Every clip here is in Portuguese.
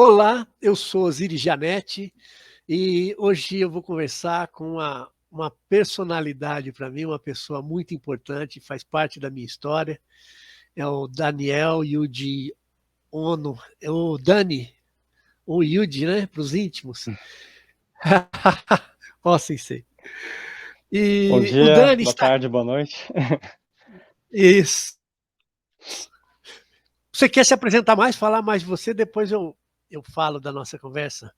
Olá, eu sou Osiris Janete e hoje eu vou conversar com uma personalidade para mim, uma pessoa muito importante, faz parte da minha história. É o Daniel Yuji Ono, é o Dani, o Yuji, né, para os íntimos. Ó, sensei. Bom E o dia, Dani boa está. tarde, boa noite. Isso. Você quer se apresentar mais, falar mais de você? Depois eu falo da nossa conversa.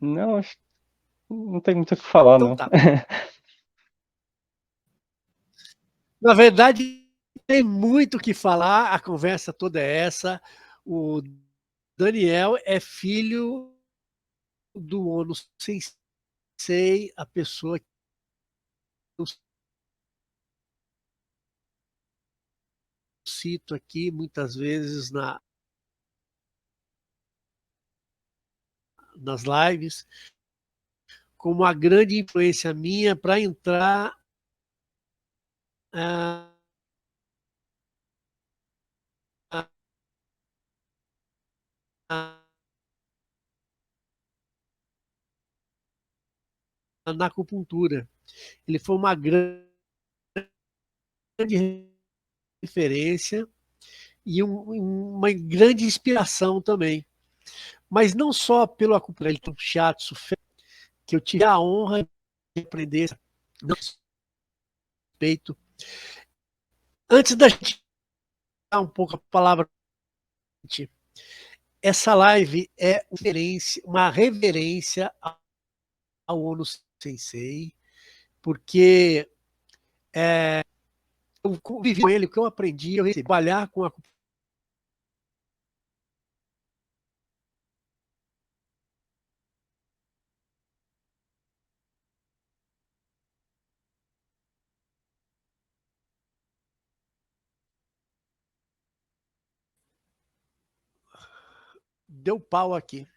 Não, acho que não tem muito o que falar, Então não. tá. Na verdade, tem muito o que falar, a conversa toda é essa. O Daniel é filho do Ono Sensei, a pessoa que eu cito aqui muitas vezes nas lives, como uma grande influência minha para entrar ah, na acupuntura. Ele foi uma grande referência e uma grande inspiração também. Mas não só pelo acupuntura, ele tem um shiatsu, que eu tive a honra de aprender, não respeito. Antes da gente dar um pouco a palavra, essa live é uma reverência ao Ono Sensei, porque eu convivi com ele, o que eu aprendi, eu recebi, trabalhar com a deu pau aqui.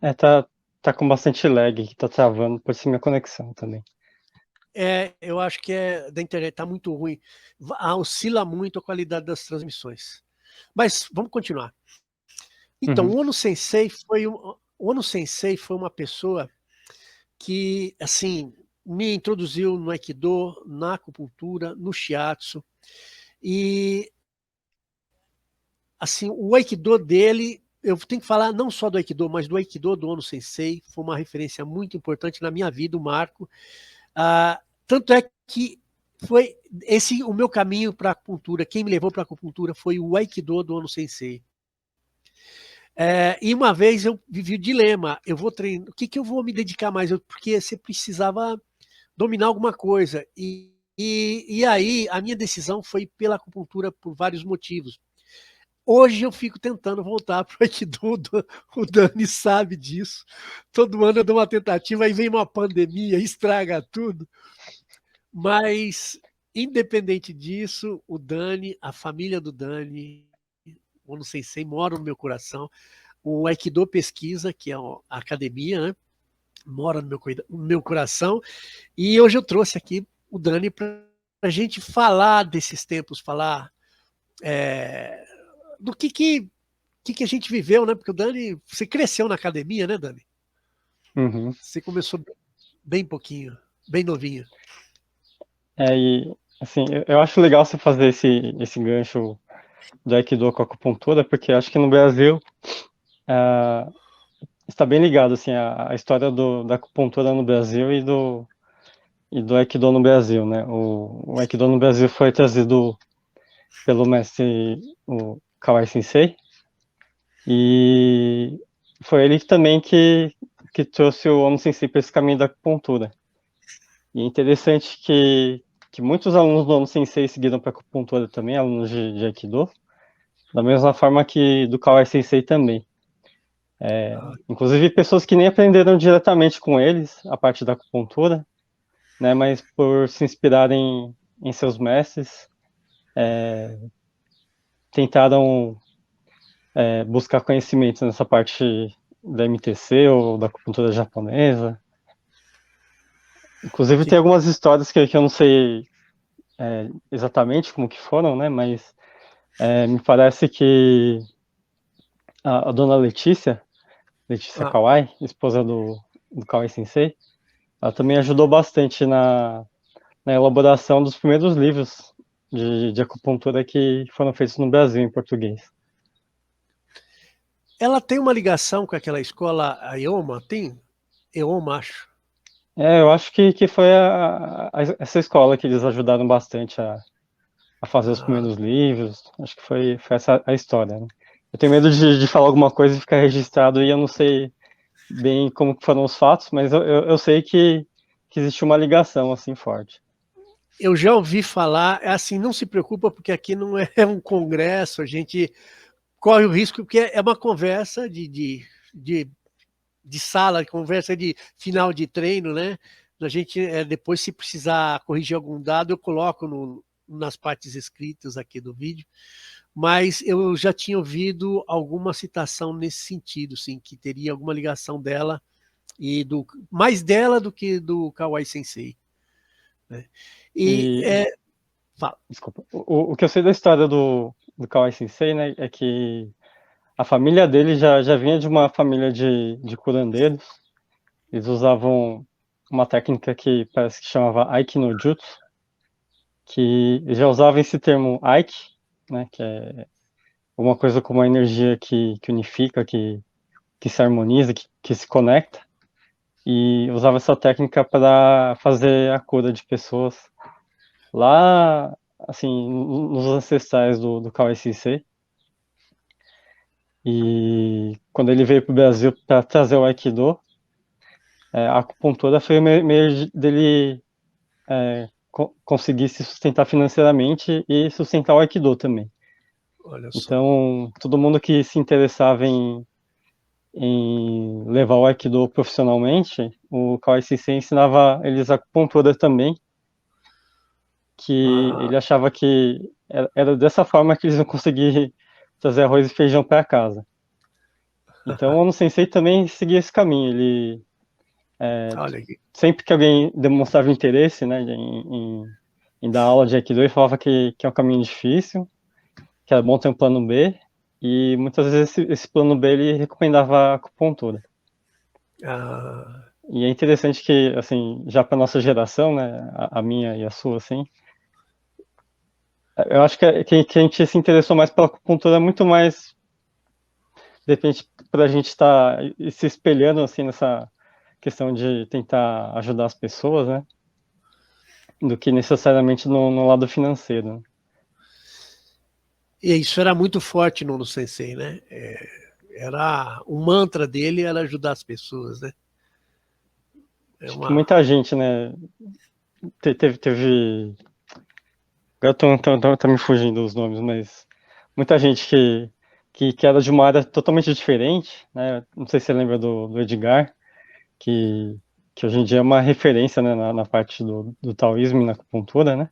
É, tá com bastante lag, tá travando, pode ser minha conexão também. Eu acho que é da internet, está muito ruim. Oscila muito a qualidade das transmissões. Mas vamos continuar. Então, Uhum. O Ono Sensei foi uma pessoa que, assim, me introduziu no Aikido, na acupuntura, no Shiatsu. E, assim, o Aikido dele, eu tenho que falar não só do Aikido, mas do Aikido do Ono Sensei, foi uma referência muito importante na minha vida, o marco. Tanto é que foi esse o meu caminho para a acupuntura. Quem me levou para a acupuntura foi o Aikido do Ono Sensei. E uma vez eu vivi o dilema, eu vou treinar, o que, que eu vou me dedicar mais? Porque você precisava dominar alguma coisa. E aí a minha decisão foi pela acupuntura por vários motivos. Hoje eu fico tentando voltar para o Aikido, o Dani sabe disso. Todo ano eu dou uma tentativa, aí vem uma pandemia, estraga tudo. Mas, independente disso, o Dani, a família do Dani, o Ono Sensei mora no meu coração. O Aikido Pesquisa, que é a academia, né, mora no meu coração. E hoje eu trouxe aqui o Dani para a gente falar desses tempos, falar do que a gente viveu, né? Porque o Dani, você cresceu na academia, né, Dani? Uhum. Você começou bem pouquinho, bem novinho. E, assim, eu acho legal você fazer esse gancho do Aikido com a acupuntura, porque acho que no Brasil ah, está bem ligado, assim, a história da acupuntura no Brasil e do Aikido no Brasil, né? O Aikido no Brasil foi trazido pelo mestre o Kawai Sensei, e foi ele também que trouxe o Ono Sensei para esse caminho da acupuntura. E é interessante que muitos alunos do Ono Sensei seguiram para acupuntura também, alunos de Aikido, da mesma forma que do Kawai Sensei também. Inclusive pessoas que nem aprenderam diretamente com eles a parte da acupuntura, né, mas por se inspirarem em seus mestres, tentaram buscar conhecimento nessa parte da MTC ou da acupuntura japonesa. Inclusive tem Sim, algumas histórias que eu não sei exatamente como que foram, né? Mas me parece que a dona Letícia, Letícia Ah, Kawai, esposa do Kawai Sensei, ela também ajudou bastante na elaboração dos primeiros livros de acupuntura que foram feitos no Brasil em português. ela tem uma ligação com aquela escola, a EOMA? Tem? EOMA, acho. Eu acho que foi essa escola que eles ajudaram bastante a fazer os Ah, primeiros livros. Acho que foi essa a história, né? Eu tenho medo de falar alguma coisa e ficar registrado e eu não sei bem como que foram os fatos, mas eu sei que existe uma ligação assim forte. eu já ouvi falar, é assim, não se preocupa, porque aqui não é um congresso, a gente corre o risco, porque é uma conversa de, de sala, conversa de final de treino, né? A gente, depois, se precisar corrigir algum dado, eu coloco nas partes escritas aqui do vídeo, mas eu já tinha ouvido alguma citação nesse sentido, sim, que teria alguma ligação dela, e mais dela do que do Kawai Sensei. Né? E, E, fala. desculpa, o que eu sei da história do Kawai Sensei, né, é que a família dele já vinha de uma família de curandeiros. Eles usavam uma técnica que parece que chamava Aiki no Jutsu, que já usava esse termo Aiki, né, que é alguma coisa como uma energia que unifica, que se harmoniza, que se conecta, e usava essa técnica para fazer a cura de pessoas lá, assim, nos ancestrais do Kawai Sensei. E quando ele veio para o Brasil para trazer o Aikido, a acupuntura foi o meio dele conseguir se sustentar financeiramente e sustentar o Aikido também. Olha só. Então, todo mundo que se interessava em levar o Aikido profissionalmente, o Kawai Sensei ensinava eles acupuntura também, que Ah, ele achava que era dessa forma que eles iam conseguir trazer arroz e feijão para casa. Então, o Ono Sensei também seguia esse caminho. Ele, olha aqui. sempre que alguém demonstrava interesse, né, em dar aula de Aikido, ele falava que é um caminho difícil, que era bom ter um plano B, e muitas vezes esse plano B ele recomendava a acupuntura. Ah, E é interessante que, assim, já para nossa geração, né, a minha e a sua, assim, eu acho que a gente se interessou mais pela acupuntura muito mais, de repente, para a gente estar se espelhando, assim, nessa questão de tentar ajudar as pessoas, né, do que necessariamente no lado financeiro, né? e isso era muito forte no Sensei, né? Era o mantra dele era ajudar as pessoas, né? É Acho que uma. muita gente, né, teve. Agora tá me fugindo os nomes, mas muita gente que era de uma área totalmente diferente, né? Não sei se você lembra do Edgar, que, que hoje em dia é uma referência, né, na parte do taoísmo e na acupuntura, né?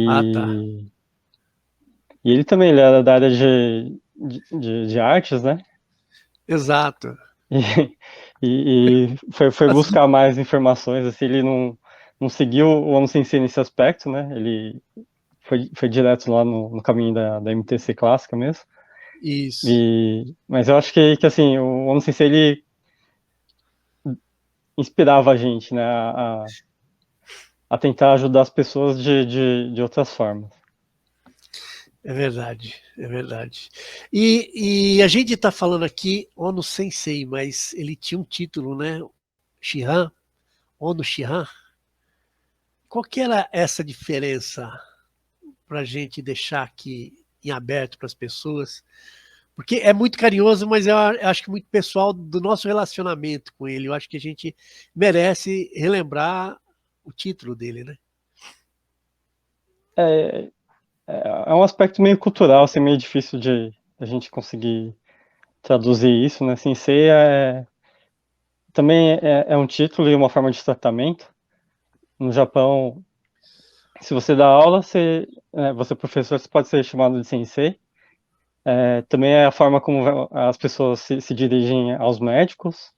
Ah, tá. E, e ele também ele era da área de artes, né? Exato. E foi As- buscar mais informações, assim, ele não seguiu o Ono Sensei nesse aspecto, né? Ele foi direto lá no caminho da MTC clássica mesmo. Isso. Mas eu acho que assim, o Ono Sensei, ele inspirava a gente, né, a tentar ajudar as pessoas de outras formas. É verdade, é verdade. E a gente está falando aqui Ono Sensei, mas ele tinha um título, né? Shihan, Ono Shihan. Qual que era essa diferença para a gente deixar aqui em aberto para as pessoas? Porque é muito carinhoso, mas eu acho que muito pessoal do nosso relacionamento com ele. Eu acho que a gente merece relembrar o título dele, né? É, é um aspecto meio cultural, assim, meio difícil de a gente conseguir traduzir isso, né? Sensei também é um título e uma forma de tratamento. No Japão, se você dá aula, você é professor, você pode ser chamado de sensei. Também é a forma como as pessoas se dirigem aos médicos.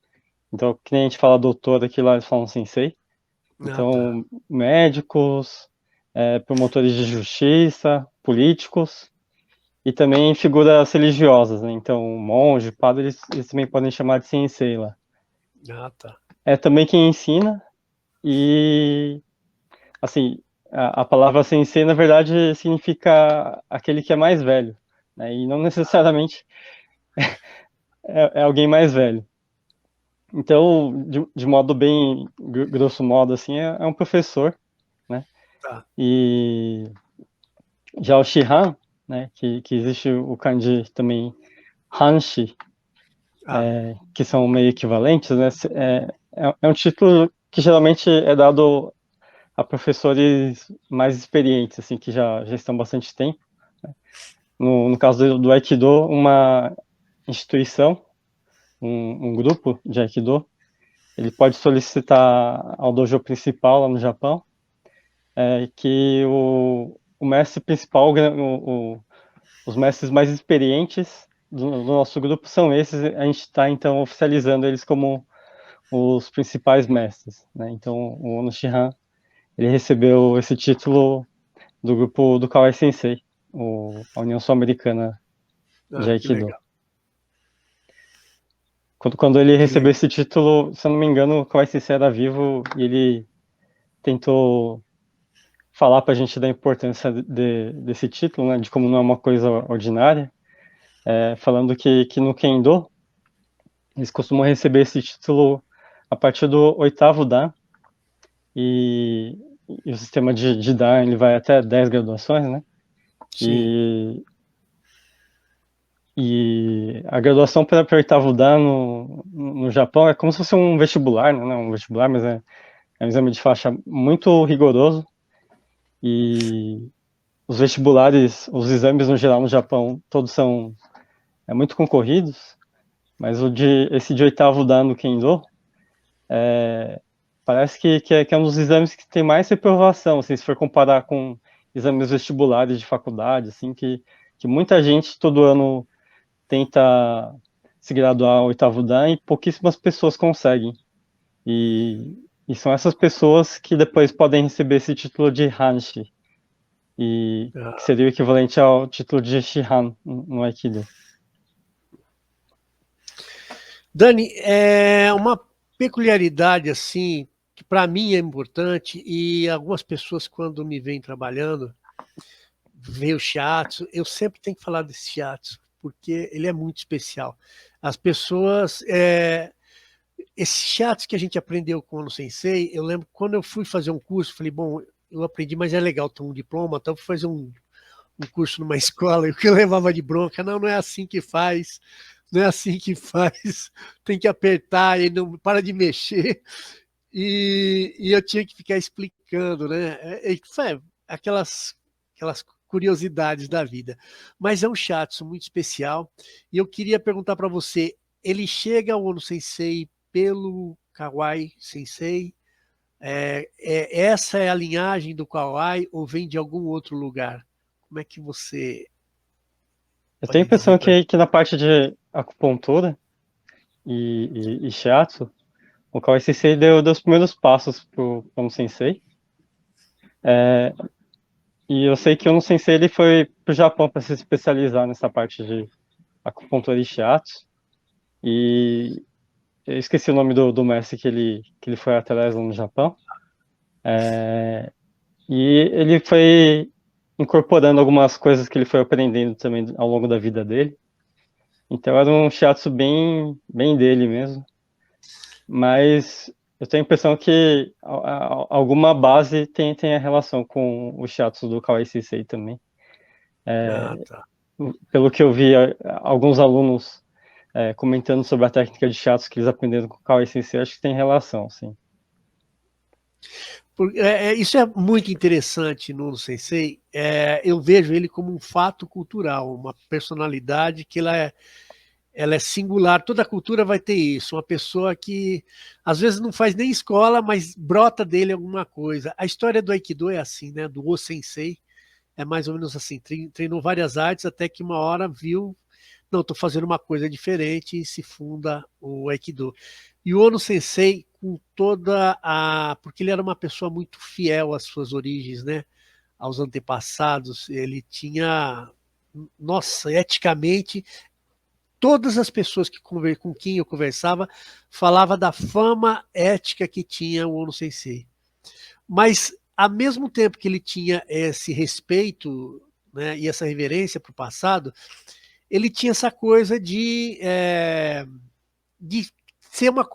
Então, que nem a gente fala doutor aqui, lá eles falam sensei. Ah, tá. Então, médicos, promotores de justiça, políticos. e também figuras religiosas, né? Então, monge, padre, eles também podem chamar de sensei lá. Ah, tá. É também quem ensina e, assim, a palavra sensei, na verdade, significa aquele que é mais velho, né? E não necessariamente é alguém mais velho. Então, de modo bem grosso modo, assim, é um professor, né? Tá. E já o Shihan, né, que existe o kanji também Hanshi, Ah, que são meio equivalentes, né? É um título que geralmente é dado a professores mais experientes, assim, que já estão bastante tempo. No caso do Aikido, uma instituição, um grupo de Aikido, ele pode solicitar ao dojo principal lá no Japão que o mestre principal, os mestres mais experientes do nosso grupo são esses, a gente está então oficializando eles como os principais mestres, né? Então o Ono Shihan, ele recebeu esse título do grupo do Kawai Sensei, a União Sul-Americana de que Aikido. legal. Quando ele Que recebeu legal. esse título, se eu não me engano, o Kawai Sensei era vivo e ele tentou falar para a gente da importância desse título, né, de como não é uma coisa ordinária, falando que no Kendo eles costumam receber esse título a partir do oitavo Dan, e, e o sistema de Dan ele vai até 10 graduações, né? Sim. E, e a graduação para o oitavo Dan no Japão é como se fosse um vestibular, né? Não um vestibular, mas é um exame de faixa muito rigoroso. E os vestibulares, os exames no geral no Japão, todos são muito concorridos, mas esse de oitavo Dan no Kendo parece que é um dos exames que tem mais reprovação, assim, se for comparar com exames vestibulares de faculdade, assim, que muita gente todo ano tenta se graduar ao oitavo Dan e pouquíssimas pessoas conseguem. E são essas pessoas que depois podem receber esse título de Hanshi, que Ah. seria o equivalente ao título de Shihan no Aikido. Dani, é uma peculiaridade assim que para mim é importante e algumas pessoas quando me vêm trabalhando vê o shiatsu, eu sempre tenho que falar desse shiatsu porque ele é muito especial. As pessoas, esse shiatsu que a gente aprendeu com o Ono Sensei, eu lembro quando eu fui fazer um curso, falei, bom, eu aprendi, mas é legal ter um diploma, então eu fui fazer um curso numa escola e o que eu levava de bronca, não, não é assim que faz, não é assim que faz, tem que apertar e não para de mexer. E eu tinha que ficar explicando, né? Aquelas curiosidades da vida. Mas é um shiatsu muito especial. E eu queria perguntar para você: ele chega ao Ono Sensei pelo Kawai Sensei? Essa é a linhagem do Kawai ou vem de algum outro lugar? Como é que você Eu tenho a pode dizer impressão para que na parte de acupuntura e shiatsu, o Kawai Sensei deu os primeiros passos como sensei. E eu sei que o Sensei ele foi pro Japão para se especializar nessa parte de acupuntura e shiatsu. E eu esqueci o nome do mestre que ele foi atrás lá no Japão. E ele foi incorporando algumas coisas que ele foi aprendendo também ao longo da vida dele. Então era um shiatsu bem dele mesmo. Mas eu tenho a impressão que alguma base tem a relação com o shiatsu do Kawai Sensei também. Ah, tá. Pelo que eu vi, alguns alunos comentando sobre a técnica de shiatsu que eles aprenderam com o Kawai Sensei, acho que tem relação, sim. Isso é muito interessante no Sensei. Eu vejo ele como um fato cultural, uma personalidade que ela é singular. Toda cultura vai ter isso. Uma pessoa que às vezes não faz nem escola, mas brota dele alguma coisa. A história do Aikido é assim, né? Do O Sensei é mais ou menos assim. Treinou várias artes até que uma hora viu, não, estou fazendo uma coisa diferente e se funda o Aikido. E o Ono Sensei, com toda a. Porque ele era uma pessoa muito fiel às suas origens, né? Aos antepassados, ele tinha nossa, eticamente, todas as pessoas com quem eu conversava falavam da fama ética que tinha o Ono Sensei. Mas, ao mesmo tempo que ele tinha esse respeito, né, e essa reverência para o passado, ele tinha essa coisa de ser uma...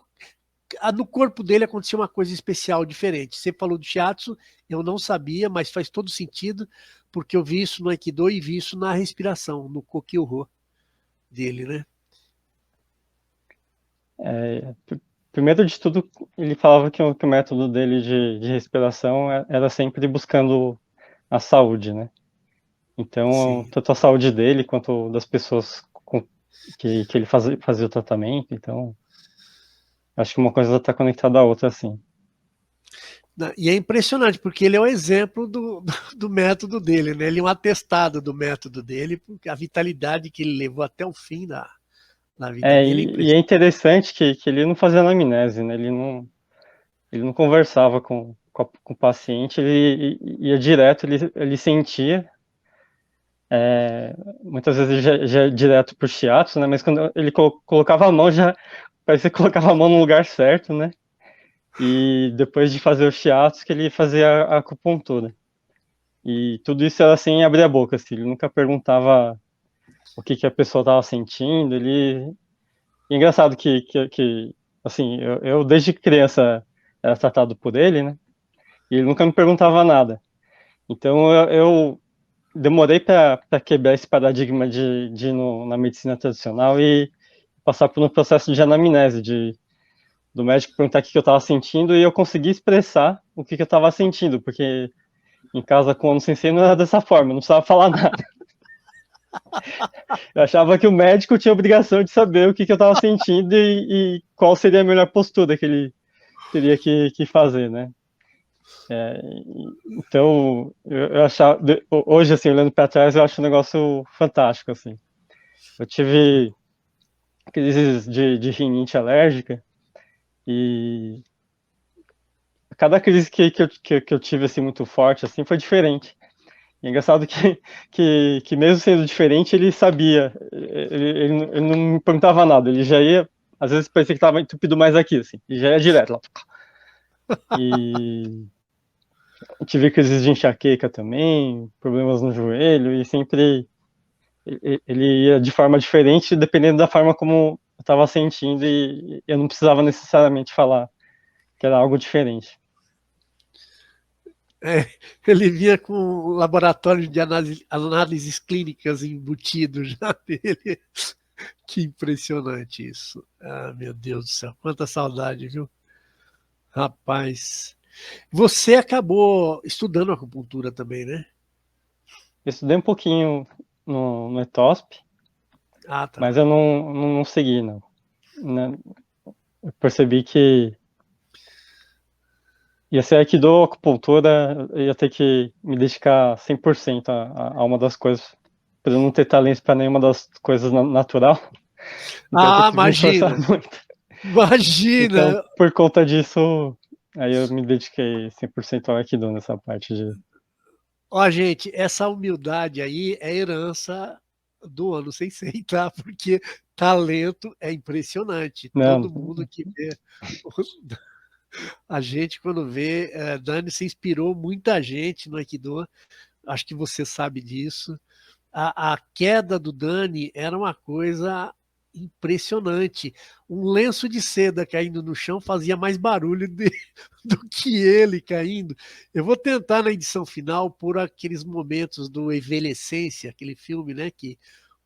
No corpo dele acontecia uma coisa especial, diferente. Você falou do shiatsu, eu não sabia, mas faz todo sentido, porque eu vi isso no Aikido e vi isso na respiração, no Kokyu-ho dele, né? Primeiro de tudo, ele falava que o método dele de respiração era sempre buscando a saúde, né? Então, Sim. tanto a saúde dele quanto das pessoas que ele fazia o tratamento. Então, acho que uma coisa está conectada à outra, assim. E é impressionante, porque ele é o exemplo do método dele, né? Ele é um atestado do método dele, porque a vitalidade que ele levou até o fim da vida dele é E é impressionante. interessante que ele não fazia anamnese, né? Ele não conversava com o paciente, ele ia direto, ele sentia. Muitas vezes já direto pro shiatsu, né? Mas quando ele colocava a mão, já parecia que colocava a mão no lugar certo, né? E depois de fazer o shiatsu, que ele fazia a acupuntura. E tudo isso era sem abrir a boca, assim. Ele nunca perguntava o que a pessoa estava sentindo. E é engraçado que assim, eu desde criança era tratado por ele, né? E ele nunca me perguntava nada. Então eu demorei para quebrar esse paradigma de ir na medicina tradicional e passar por um processo de anamnese, do médico perguntar o que eu estava sentindo e eu conseguir expressar o que eu estava sentindo, porque em casa com o Ono Sensei não era dessa forma, eu não precisava falar nada. Eu achava que o médico tinha a obrigação de saber o que eu estava sentindo e qual seria a melhor postura que ele teria que fazer, né? Então, eu achava, hoje, assim, olhando para trás, eu acho um negócio fantástico, assim. Eu tive crises de rinite alérgica e cada crise que eu tive, assim, muito forte, assim, foi diferente. E é engraçado que mesmo sendo diferente, ele sabia, ele não me perguntava nada, ele já ia, às vezes parecia que estava entupido mais aqui, assim, e já ia direto lá. E tive crises de enxaqueca também, problemas no joelho, e sempre ele ia de forma diferente, dependendo da forma como eu estava sentindo, e eu não precisava necessariamente falar que era algo diferente. Ele vinha com um laboratório de análises clínicas embutido já dele. Que impressionante isso. Ah, meu Deus do céu, quanta saudade, viu? Rapaz. Você acabou estudando acupuntura também, né? Eu estudei um pouquinho no ETOSP, Ah, tá. mas eu não segui, não. Eu percebi que ia ser Aikido, acupuntura, eu ia ter que me dedicar 100% a uma das coisas, para eu não ter talento para nenhuma das coisas natural. Então eu ia ter Ah, que me esforçar imagina! muito. Então, Imagina! por conta disso, aí eu me dediquei 100% ao Aikido nessa parte de... Ó, gente, essa humildade aí é herança do Ono Sensei, tá? Porque talento é impressionante. Não, Todo mundo que vê a gente, quando vê, Dani, se inspirou muita gente no Aikido. Acho que você sabe disso. A queda do Dani era uma coisa impressionante. Um lenço de seda caindo no chão fazia mais barulho do que ele caindo. Eu vou tentar na edição final por aqueles momentos do Envelhecência, aquele filme, né, que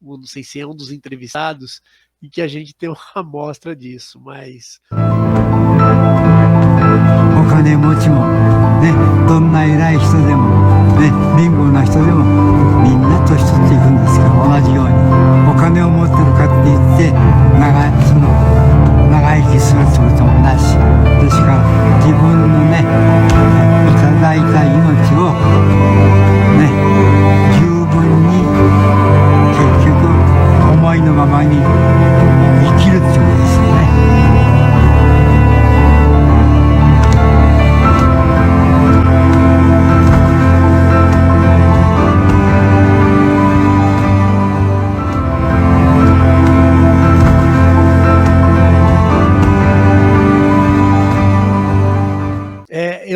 não sei se é um dos entrevistados, em que a gente tem uma amostra disso, mas お金持ちもね、どんな偉い人でもね、貧乏な人でもみんな年取っていくんですから同じようにお金を持ってるかって言って長生きするつもりともなしですから自分のねいただいた命をね十分に結局思いのままに生きるっていうことですよね。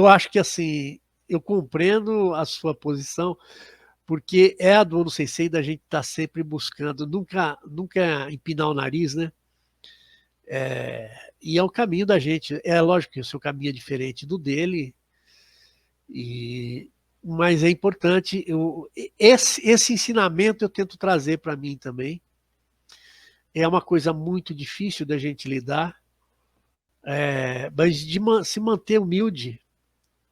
eu acho que assim, eu compreendo a sua posição, porque é a do Ono Sensei da gente estar sempre buscando, nunca empinar o nariz, né? E é o caminho da gente. É lógico que o seu caminho é diferente do dele, mas é importante. Esse ensinamento eu tento trazer para mim também. É uma coisa muito difícil da gente lidar, mas de se manter humilde,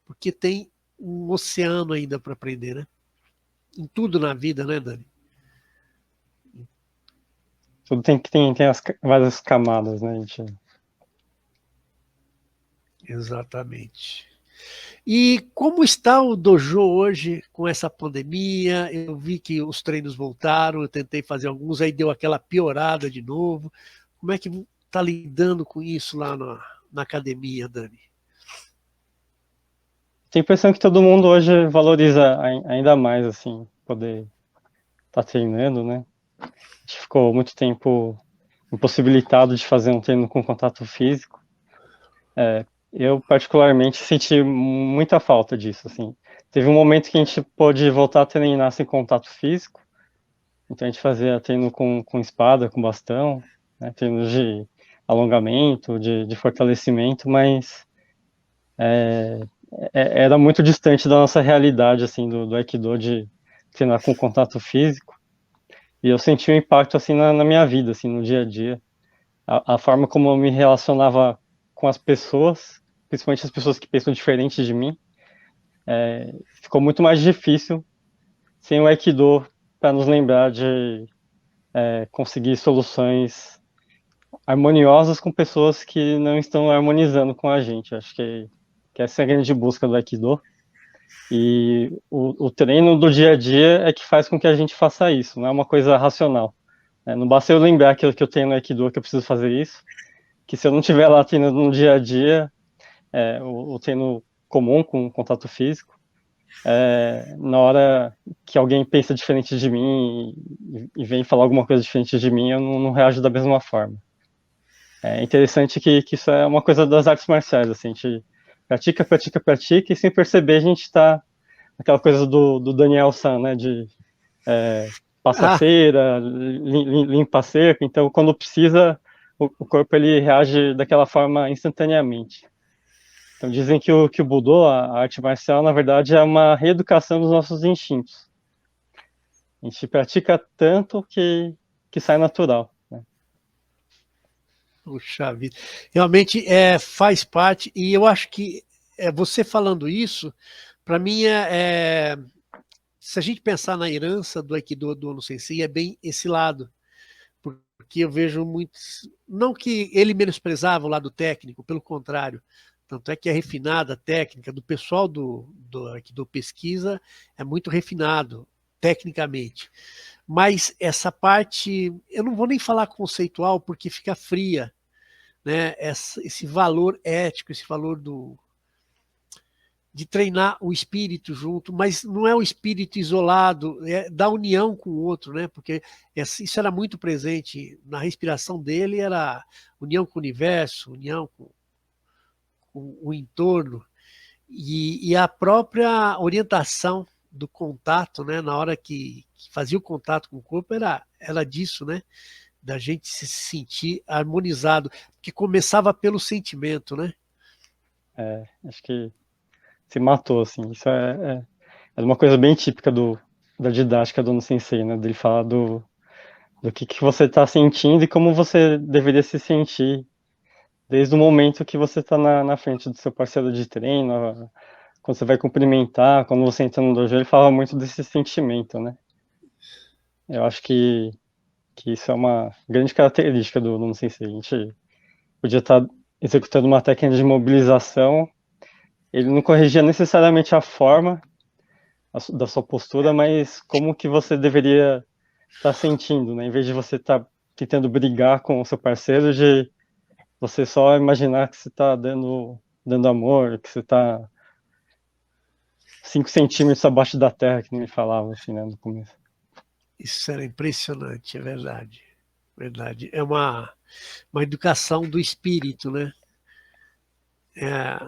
porque tem um oceano ainda para aprender, né? Em tudo na vida, né, Dani? Tudo tem várias camadas, né, gente? Exatamente. E como está o dojo hoje com essa pandemia? Eu vi que os treinos voltaram, eu tentei fazer alguns, aí deu aquela piorada de novo. Como é que está lidando com isso lá na academia, Dani? Tenho a impressão que todo mundo hoje valoriza ainda mais, assim, poder estar treinando, né? A gente ficou muito tempo impossibilitado de fazer um treino com contato físico. Eu, particularmente, senti muita falta disso, assim. Teve um momento que a gente pôde voltar a treinar sem contato físico, então a gente fazia treino com espada, com bastão, né? Treinos de alongamento, de fortalecimento, mas era muito distante da nossa realidade, assim, do Aikido, de treinar com contato físico. E eu senti um impacto, assim, na minha vida, assim, no dia a dia. A forma como eu me relacionava com as pessoas, principalmente as pessoas que pensam diferente de mim, ficou muito mais difícil sem o Aikido para nos lembrar de conseguir soluções harmoniosas com pessoas que não estão harmonizando com a gente. Acho que essa é a grande busca do Aikido. E o treino do dia a dia é que faz com que a gente faça isso, não é uma coisa racional. Não basta eu lembrar que eu tenho no Aikido que eu preciso fazer isso, que se eu não estiver lá treinando no dia a dia, o treino comum com contato físico, na hora que alguém pensa diferente de mim e vem falar alguma coisa diferente de mim, eu não reajo da mesma forma. É interessante que isso é uma coisa das artes marciais, assim, a gente pratica, e sem perceber a gente está aquela coisa do Daniel San, né, de passa Ah, cera, limpa cerca, então quando precisa, o corpo ele reage daquela forma instantaneamente. Então dizem que o Budô, a arte marcial, na verdade é uma reeducação dos nossos instintos. A gente pratica tanto que sai natural, né? puxa vida. Realmente faz parte, e eu acho que você falando isso, para mim se a gente pensar na herança do Aikido do Ono Sensei, é bem esse lado. Porque eu vejo muitos. Não que ele menosprezava o lado técnico, pelo contrário. Tanto é que a refinada técnica do pessoal do pesquisa é muito refinado tecnicamente. Mas essa parte, eu não vou nem falar conceitual, porque fica fria, né? Esse valor ético, esse valor de treinar o espírito junto, mas não é o espírito isolado, é da união com o outro, né? Porque isso era muito presente na respiração dele, era união com o universo, união com o entorno, e a própria orientação do contato, né? Na hora que fazia o contato com o corpo, era disso, né? Da gente se sentir harmonizado, que começava pelo sentimento, né? Acho que se matou, assim. Isso é uma coisa bem típica da didática do Ono Sensei, né? Dele falar do que você está sentindo e como você deveria se sentir desde o momento que você está na frente do seu parceiro de treino, quando você vai cumprimentar, quando você entra no dojo, ele fala muito desse sentimento, né? Eu acho que isso é uma grande característica do Ono Sensei. A gente podia estar executando uma técnica de mobilização, ele não corrigia necessariamente a forma da sua postura, mas como que você deveria estar sentindo, né? Em vez de você estar tentando brigar com o seu parceiro, de você só imaginar que você está dando amor, que você está 5 centímetros abaixo da terra, que nem me falava, assim, né, no começo. Isso era impressionante, é verdade. Verdade. É uma educação do espírito, né? É,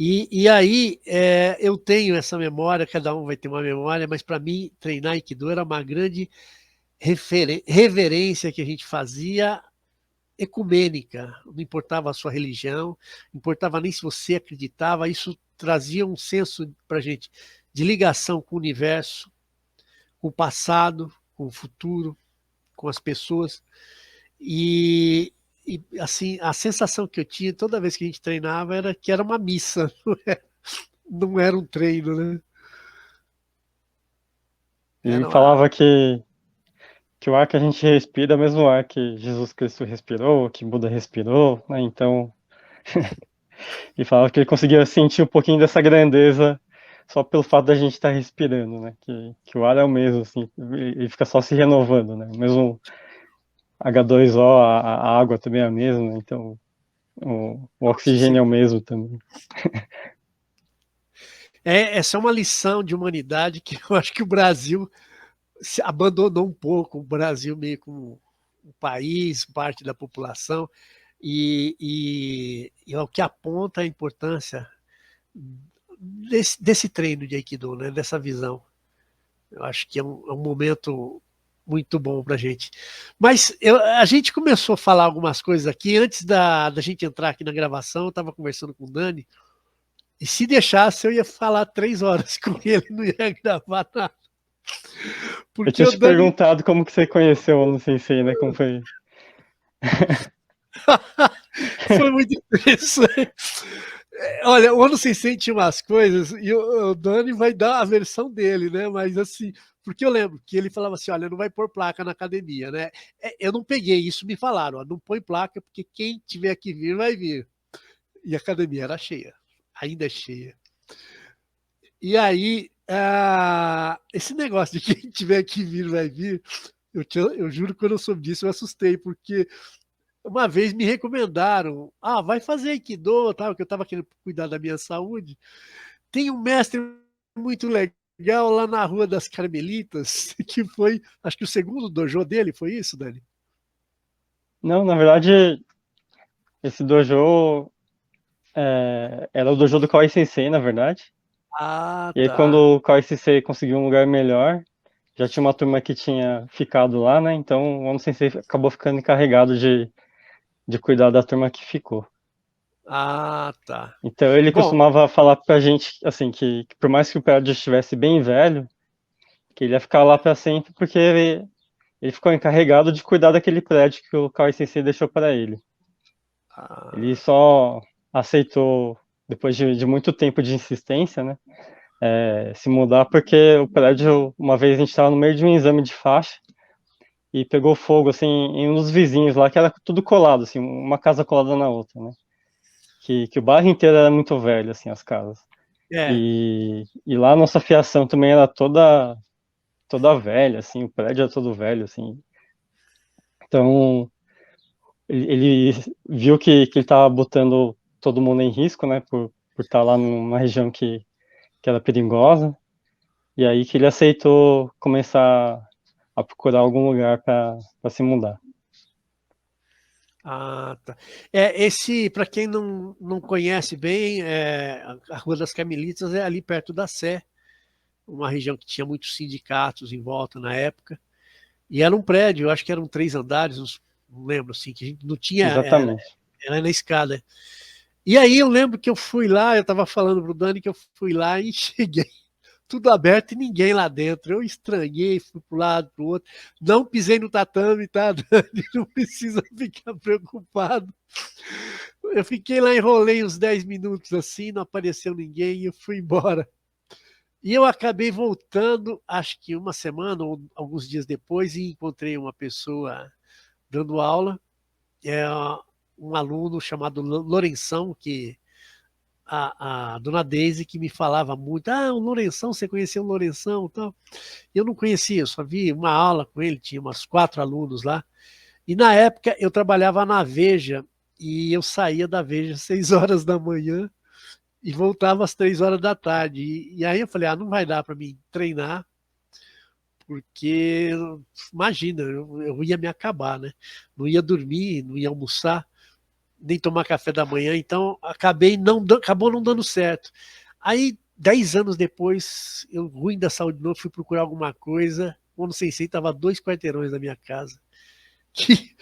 E aí eu tenho essa memória, cada um vai ter uma memória, mas para mim treinar Aikido era uma grande reverência que a gente fazia ecumênica, não importava a sua religião, não importava nem se você acreditava, isso trazia um senso para a gente de ligação com o universo, com o passado, com o futuro, com as pessoas. E assim, a sensação que eu tinha toda vez que a gente treinava era que era uma missa, não era um treino, né? E Era uma... falava que o ar que a gente respira é o mesmo ar que Jesus Cristo respirou, que Buda respirou, né? Então, e falava que ele conseguia sentir um pouquinho dessa grandeza só pelo fato da gente estar respirando, né? Que o ar é o mesmo, assim, ele fica só se renovando, né? O mesmo H2O, a água também é a mesma, né? Então o oxigênio é o mesmo também. Essa é uma lição de humanidade que eu acho que o Brasil se abandonou um pouco, o Brasil meio como um país, parte da população, e é o que aponta a importância desse treino de Aikido, né? Dessa visão. Eu acho que é um momento muito bom para a gente. Mas a gente começou a falar algumas coisas aqui, antes da gente entrar aqui na gravação, eu estava conversando com o Dani, e se deixasse eu ia falar 3 horas com ele, não ia gravar nada. Eu Porque tinha o te Dani... perguntado como que você conheceu o Ono Sensei, né? Como foi? Foi muito interessante. Olha, o Ono Sensei tinha umas coisas, e o Dani vai dar a versão dele, né? Mas assim, porque eu lembro que ele falava assim: olha, não vai pôr placa na academia, né? Eu não peguei isso, me falaram, ó, não põe placa, porque quem tiver que vir, vai vir. E a academia era cheia, ainda é cheia. E aí, esse negócio de quem tiver que vir, vai vir, eu juro que quando eu soube disso, eu assustei, porque uma vez me recomendaram, vai fazer Aikido, tal, que eu estava querendo cuidar da minha saúde. Tem um mestre muito legal lá na Rua das Carmelitas, que foi, acho que o segundo dojo dele, foi isso, Dani? Não, na verdade, esse dojo era o dojo do Kawai Sensei, na verdade. Ah, E aí, quando tá. o Kawai Sensei conseguiu um lugar melhor, já tinha uma turma que tinha ficado lá, né? Então o Ono Sensei acabou ficando encarregado de cuidar da turma que ficou. Ah, tá. Então ele Bom, costumava falar pra gente, assim, que por mais que o prédio estivesse bem velho, que ele ia ficar lá pra sempre, porque ele ficou encarregado de cuidar daquele prédio que o Kawai Sensei deixou para ele. Ele ah, só aceitou, depois de muito tempo de insistência, né, se mudar, porque o prédio, uma vez a gente estava no meio de um exame de faixa, e pegou fogo, assim, em um dos vizinhos lá, que era tudo colado, assim, uma casa colada na outra, né, que o bairro inteiro era muito velho, assim, as casas. é. E lá a nossa fiação também era toda velha, assim, o prédio era todo velho, assim. Então, ele viu que ele estava botando todo mundo em risco, né, por estar lá numa região que era perigosa, e aí que ele aceitou começar a procurar algum lugar para se mudar. Ah, tá. Para quem não conhece bem, a Rua das Carmelitas é ali perto da Sé, uma região que tinha muitos sindicatos em volta na época. E era um prédio, eu acho que eram 3 andares, não lembro, assim, que a gente não tinha, Exatamente. era na escada. E aí eu lembro que eu fui lá, eu estava falando pro Dani que eu fui lá e cheguei, tudo aberto e ninguém lá dentro. Eu estranhei, fui pro lado, pro outro. Não pisei no tatame, tá, Dani? Não precisa ficar preocupado. Eu fiquei lá, enrolei uns 10 minutos assim, não apareceu ninguém e eu fui embora. E eu acabei voltando, acho que uma semana ou alguns dias depois, e encontrei uma pessoa dando aula, é um aluno chamado Lourenção, que a dona Deise que me falava muito, o Lourenção, você conheceu o Lourenção e tal? Eu não conhecia, eu só vi uma aula com ele, tinha umas 4 alunos lá, e na época eu trabalhava na Veja, e eu saía da Veja às 6 horas da manhã, e voltava às 3 horas da tarde. E aí eu falei, não vai dar para mim treinar, porque, imagina, eu ia me acabar, né? Não ia dormir, não ia almoçar. nem tomar café da manhã, então acabou não dando certo. Aí, 10 anos depois, eu, ruim da saúde de novo, fui procurar alguma coisa, o Ono Sensei estava a 2 quarteirões da minha casa. Que,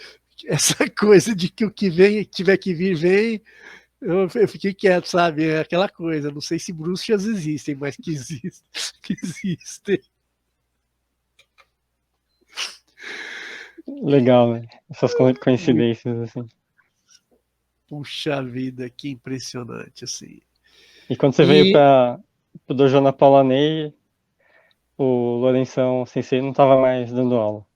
essa coisa de que o que vem, tiver que vir, vem, eu fiquei quieto, sabe? É aquela coisa, não sei se bruxas existem, mas que existem. Que existem. Legal, né? Essas coincidências, assim. Puxa vida, que impressionante, assim. E quando você veio para o Dojo Ana Paula Ney, o Lourenção Sensei não estava mais dando aula.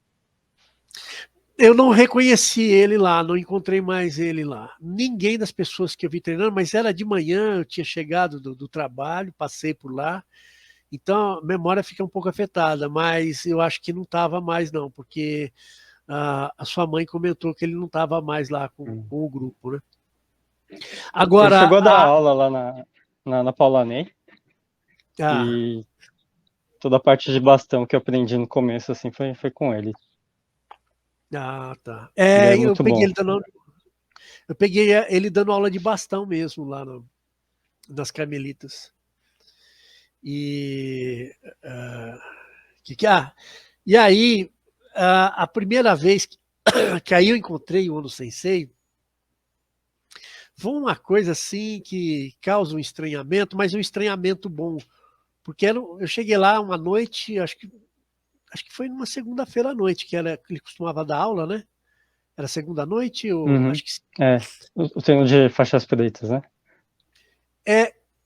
Eu não reconheci ele lá, não encontrei mais ele lá. Ninguém das pessoas que eu vi treinando, mas era de manhã, eu tinha chegado do trabalho, passei por lá, então a memória fica um pouco afetada, mas eu acho que não estava mais não, porque a sua mãe comentou que ele não estava mais lá com o grupo, né? Agora, ele chegou a dar aula lá na Paula Ney, e toda a parte de bastão que eu aprendi no começo, assim, foi com ele. Ah, tá. É eu muito peguei bom. eu peguei ele dando aula de bastão mesmo lá nas Carmelitas. E e aí a primeira vez que aí eu encontrei o Ono Sensei foi uma coisa assim que causa um estranhamento, mas um estranhamento bom, porque eu cheguei lá uma noite, acho que foi numa segunda-feira à noite que ele costumava dar aula, né? Era segunda noite ou acho que sim. O treino de faixas pretas, né?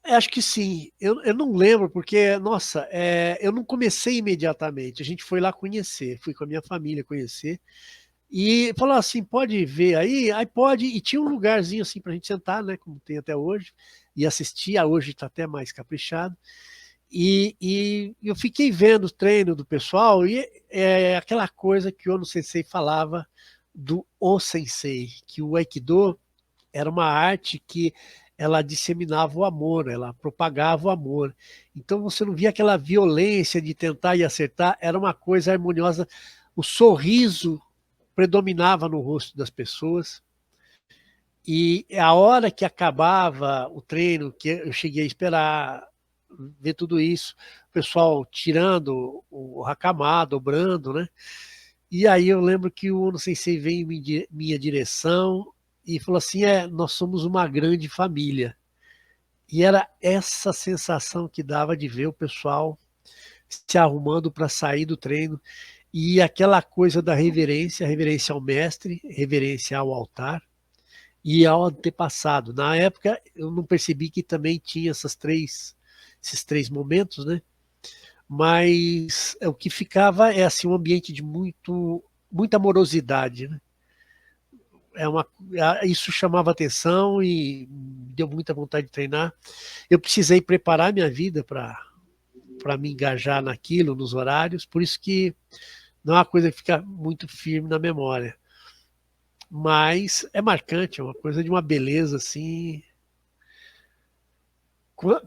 Acho que sim. Eu não lembro, porque, nossa, eu não comecei imediatamente. A gente foi lá conhecer, fui com a minha família conhecer. E falou assim: pode ver aí? Aí pode. E tinha um lugarzinho assim pra gente sentar, né? Como tem até hoje, e assistir. Hoje tá até mais caprichado. E eu fiquei vendo o treino do pessoal, e é aquela coisa que o Ono Sensei falava do O Sensei, que o Aikido era uma arte que ela disseminava o amor, ela propagava o amor. Então você não via aquela violência de tentar e acertar, era uma coisa harmoniosa. O sorriso predominava no rosto das pessoas. E a hora que acabava o treino, que eu cheguei a esperar ver tudo isso, o pessoal tirando o hakama, dobrando, né? E aí eu lembro que o Ono Sensei veio em minha direção e falou assim: nós somos uma grande família. E era essa sensação que dava de ver o pessoal se arrumando para sair do treino. E aquela coisa da reverência ao mestre, reverência ao altar e ao antepassado. Na época, eu não percebi que também tinha esses três momentos, né? Mas o que ficava é assim, um ambiente de muita amorosidade, né? Isso chamava atenção e deu muita vontade de treinar. Eu precisei preparar minha vida para me engajar naquilo, nos horários, por isso que não é uma coisa que fica muito firme na memória. Mas é marcante, é uma coisa de uma beleza assim.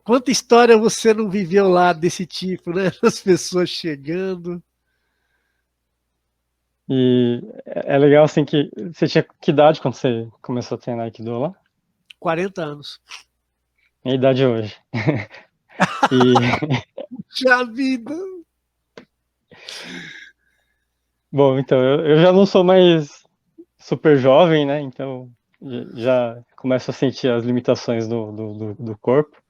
Quanta história você não viveu lá desse tipo, né? As pessoas chegando. E é legal, assim, que você tinha que idade quando você começou a treinar Aikido lá? 40 anos. Minha idade hoje. E... Já vida! Bom, então, eu já não sou mais super jovem, né? Então, já começo a sentir as limitações do corpo.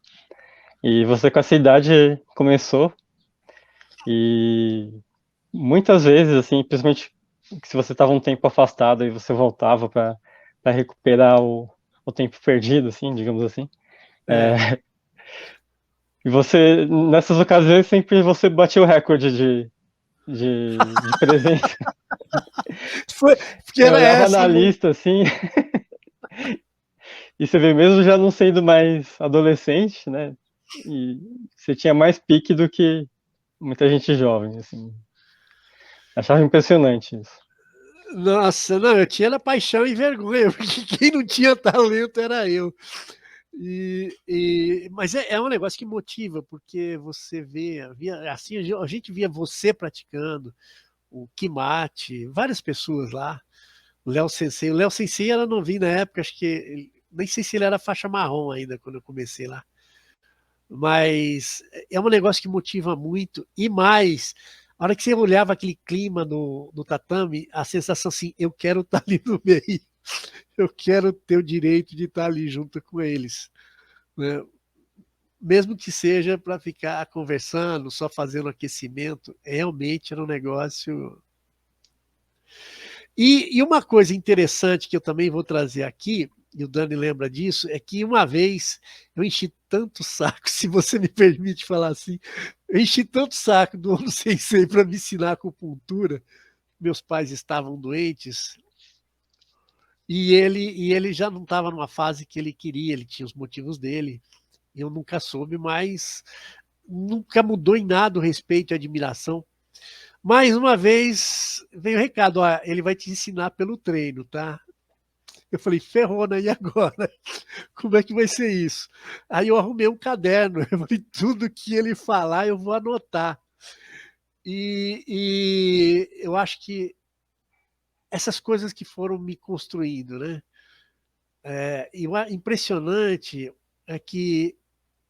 E você com essa idade começou. E muitas vezes, assim, principalmente se você estava um tempo afastado e você voltava para recuperar o tempo perdido, assim, digamos assim. E você, nessas ocasiões, sempre você batia o recorde de presença. Porque Eu era olhava essa. na lista, assim, e você vê, mesmo já não sendo mais adolescente, né? E você tinha mais pique do que muita gente jovem, assim. Achava impressionante isso. Nossa, não, eu tinha paixão e vergonha, porque quem não tinha talento era eu. Mas é um negócio que motiva, porque você assim, a gente via você praticando, o Kimate, várias pessoas lá, O Léo Sensei era novinho na época, acho que nem sei se ele era faixa marrom ainda quando eu comecei lá. Mas é um negócio que motiva muito. E mais, a hora que você olhava aquele clima no tatame, a sensação assim, eu quero estar ali no meio, eu quero ter o direito de estar ali junto com eles, né? Mesmo que seja para ficar conversando, só fazendo aquecimento, realmente era um negócio. E uma coisa interessante que eu também vou trazer aqui, e o Dani lembra disso, é que uma vez eu enchi tanto saco, se você me permite falar assim, eu enchi tanto saco do Ono Sensei para me ensinar acupuntura, meus pais estavam doentes, e ele já não estava numa fase que ele queria, ele tinha os motivos dele, eu nunca soube, mas nunca mudou em nada o respeito e a admiração. Mais uma vez, veio o recado, ó, ele vai te ensinar pelo treino, tá? Eu falei, ferrou, né? E agora? Como é que vai ser isso? Aí eu arrumei um caderno, eu falei, tudo que ele falar eu vou anotar. E eu acho que essas coisas que foram me construindo, né? E o impressionante é que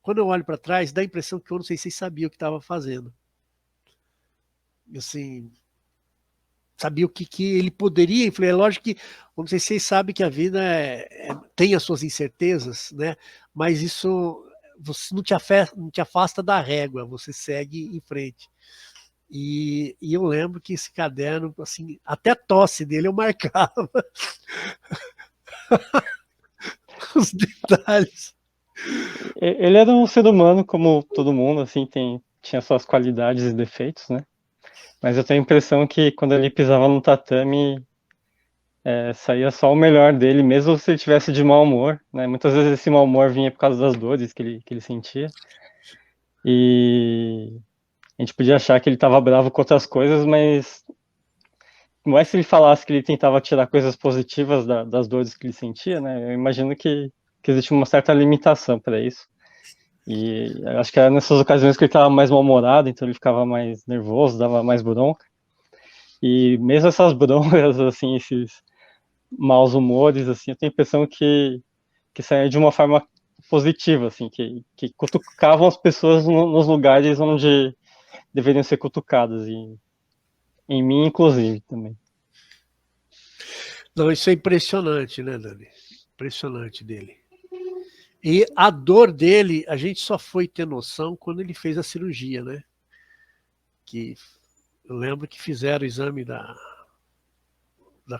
quando eu olho para trás, dá a impressão que eu não sei se sabia o que estava fazendo. Assim, sabia o que ele poderia. Eu falei, é lógico que, não sei se vocês sabem que a vida tem as suas incertezas, né? Mas isso você não te afasta da régua, você segue em frente. E eu lembro que esse caderno, assim, até a tosse dele eu marcava os detalhes. Ele era um ser humano como todo mundo, assim, tinha suas qualidades e defeitos, né? Mas eu tenho a impressão que quando ele pisava no tatame, saía só o melhor dele, mesmo se ele tivesse de mau humor, né? Muitas vezes esse mau humor vinha por causa das dores que ele sentia. E a gente podia achar que ele estava bravo com outras coisas, mas não é se ele falasse que ele tentava tirar coisas positivas das dores que ele sentia, né? Eu imagino que existe uma certa limitação para isso. E eu acho que era nessas ocasiões que ele estava mais mal-humorado, então ele ficava mais nervoso, dava mais bronca. E mesmo essas broncas, assim, esses maus humores, assim, eu tenho a impressão que saía de uma forma positiva, assim, que cutucavam as pessoas nos lugares onde deveriam ser cutucadas, e em mim, inclusive, também. Não, isso é impressionante, né, Dani? Impressionante dele. E a dor dele, a gente só foi ter noção quando ele fez a cirurgia, né? Que eu lembro que fizeram o exame da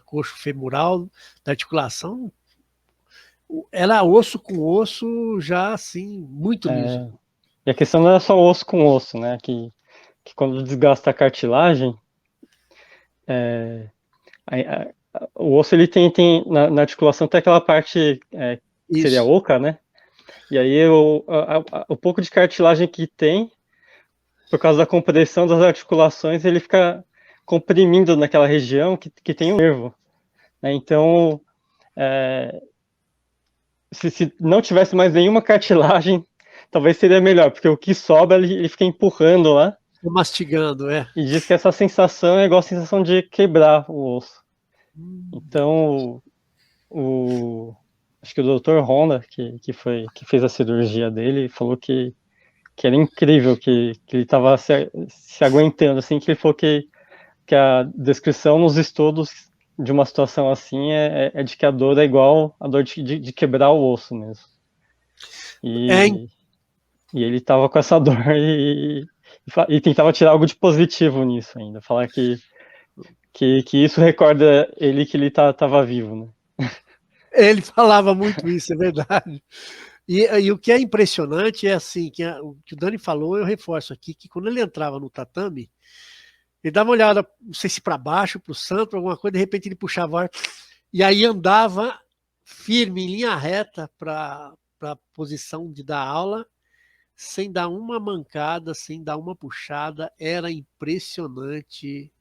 coxa femoral, da articulação, era osso com osso já assim, muito liso. E a questão não era só osso com osso, né? Que quando desgasta a cartilagem, o osso ele tem na articulação tem aquela parte que seria oca, né? E aí o pouco de cartilagem que tem, por causa da compressão das articulações, ele fica comprimindo naquela região que tem um nervo, né? Então, se não tivesse mais nenhuma cartilagem, talvez seria melhor, porque o que sobra ele fica empurrando lá. Mastigando, E diz que essa sensação é igual a sensação de quebrar o osso. Então, acho que o Dr. Honda, que fez a cirurgia dele, falou que era incrível, que ele estava se aguentando, assim, que ele falou que a descrição nos estudos de uma situação assim é de que a dor é igual a dor de quebrar o osso mesmo. E ele estava com essa dor e tentava tirar algo de positivo nisso ainda, falar que isso recorda ele que ele estava vivo, né? Ele falava muito isso, é verdade. E o que é impressionante é assim, o que o Dani falou, eu reforço aqui, que quando ele entrava no tatame, ele dava uma olhada, não sei se para baixo, para o santo, alguma coisa, de repente ele puxava o ar, e aí andava firme, em linha reta, para a posição de dar aula, sem dar uma mancada, sem dar uma puxada. Era impressionante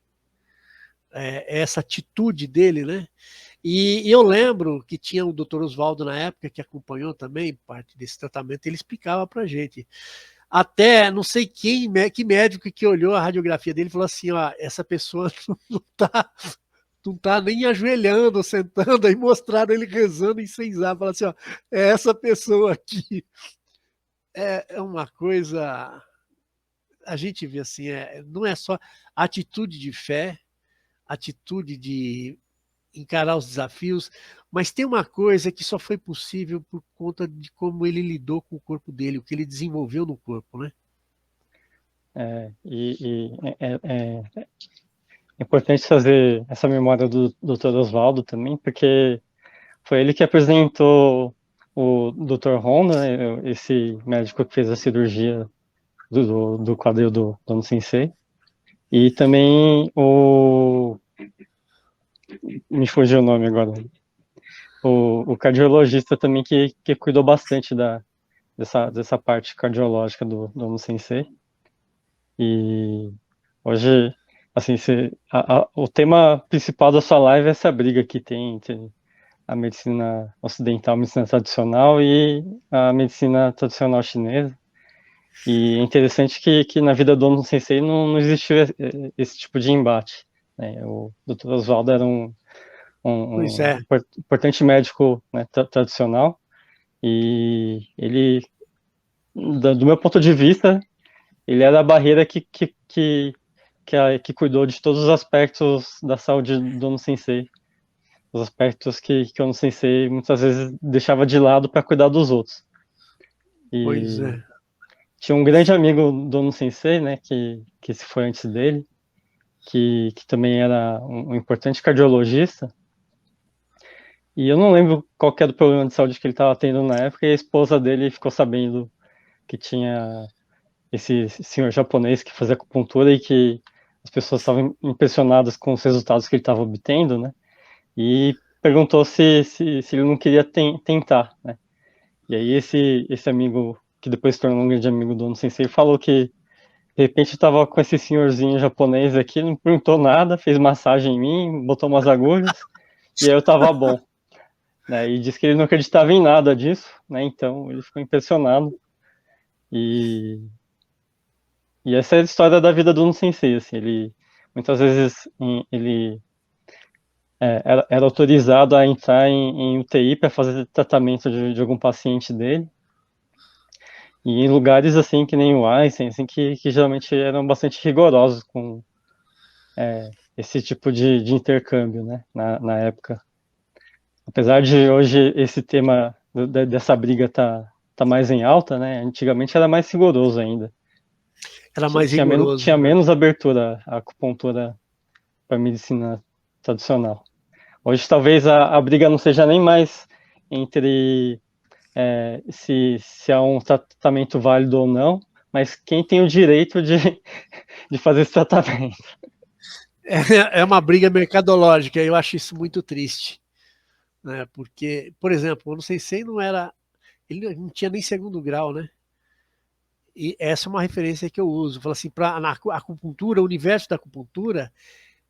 essa atitude dele, né? E eu lembro que tinha o Dr. Oswaldo na época, que acompanhou também parte desse tratamento, ele explicava pra gente. Até, não sei que médico que olhou a radiografia dele e falou assim, ó, essa pessoa não tá não tá nem ajoelhando, sentando, aí mostraram ele rezando em senzá, falaram assim, ó, é essa pessoa aqui. É uma coisa, a gente vê assim, não é só atitude de fé, atitude de encarar os desafios, mas tem uma coisa que só foi possível por conta de como ele lidou com o corpo dele, o que ele desenvolveu no corpo, né? É importante fazer essa memória do Dr. Oswaldo também, porque foi ele que apresentou o Dr. Honda, né, esse médico que fez a cirurgia do quadril do Dono Sensei, e também me fugiu o nome agora, o cardiologista também que cuidou bastante dessa parte cardiológica do Dono Sensei. E hoje, assim, o tema principal da sua live é essa briga que tem entre a medicina ocidental, a medicina tradicional e a medicina tradicional chinesa. E é interessante que na vida do Ono Sensei não existiu esse tipo de embate, né? O Dr. Oswaldo era Pois um é. importante médico, né, tradicional, e ele, do meu ponto de vista, ele era a barreira que cuidou de todos os aspectos da saúde do Ono Sensei, os aspectos que o Ono Sensei muitas vezes deixava de lado para cuidar dos outros. Pois E é. tinha um grande amigo do Ono Sensei, né, que se foi antes dele, que também era um importante cardiologista, e eu não lembro qual que era o problema de saúde que ele estava tendo na época, e a esposa dele ficou sabendo que tinha esse senhor japonês que fazia acupuntura e que as pessoas estavam impressionadas com os resultados que ele estava obtendo, né? E perguntou se ele não queria tentar, né? E aí esse amigo, que depois se tornou um grande amigo do Ono Sensei, falou que de repente estava com esse senhorzinho japonês aqui, não perguntou nada, fez massagem em mim, botou umas agulhas, e aí eu tava bom, né? E disse que ele não acreditava em nada disso, né? Então ele ficou impressionado. E essa é a história da vida do Ono Sensei, assim, ele muitas vezes ele era autorizado a entrar em UTI para fazer tratamento de algum paciente dele, e em lugares assim que nem o Einstein, assim, que geralmente eram bastante rigorosos com esse tipo de intercâmbio, né, na época. Apesar de hoje esse tema dessa briga tá mais em alta, né, antigamente era mais rigoroso ainda. Era mais Tinha rigoroso, né? menos abertura a acupuntura para medicina tradicional. Hoje talvez a briga não seja nem mais entre se há um tratamento válido ou não, mas quem tem o direito de fazer esse tratamento. É uma briga mercadológica, eu acho isso muito triste, né? Porque, por exemplo, eu não sei se não era, ele não tinha nem segundo grau, né? E essa é uma referência que eu uso. Falo assim, para a acupuntura, o universo da acupuntura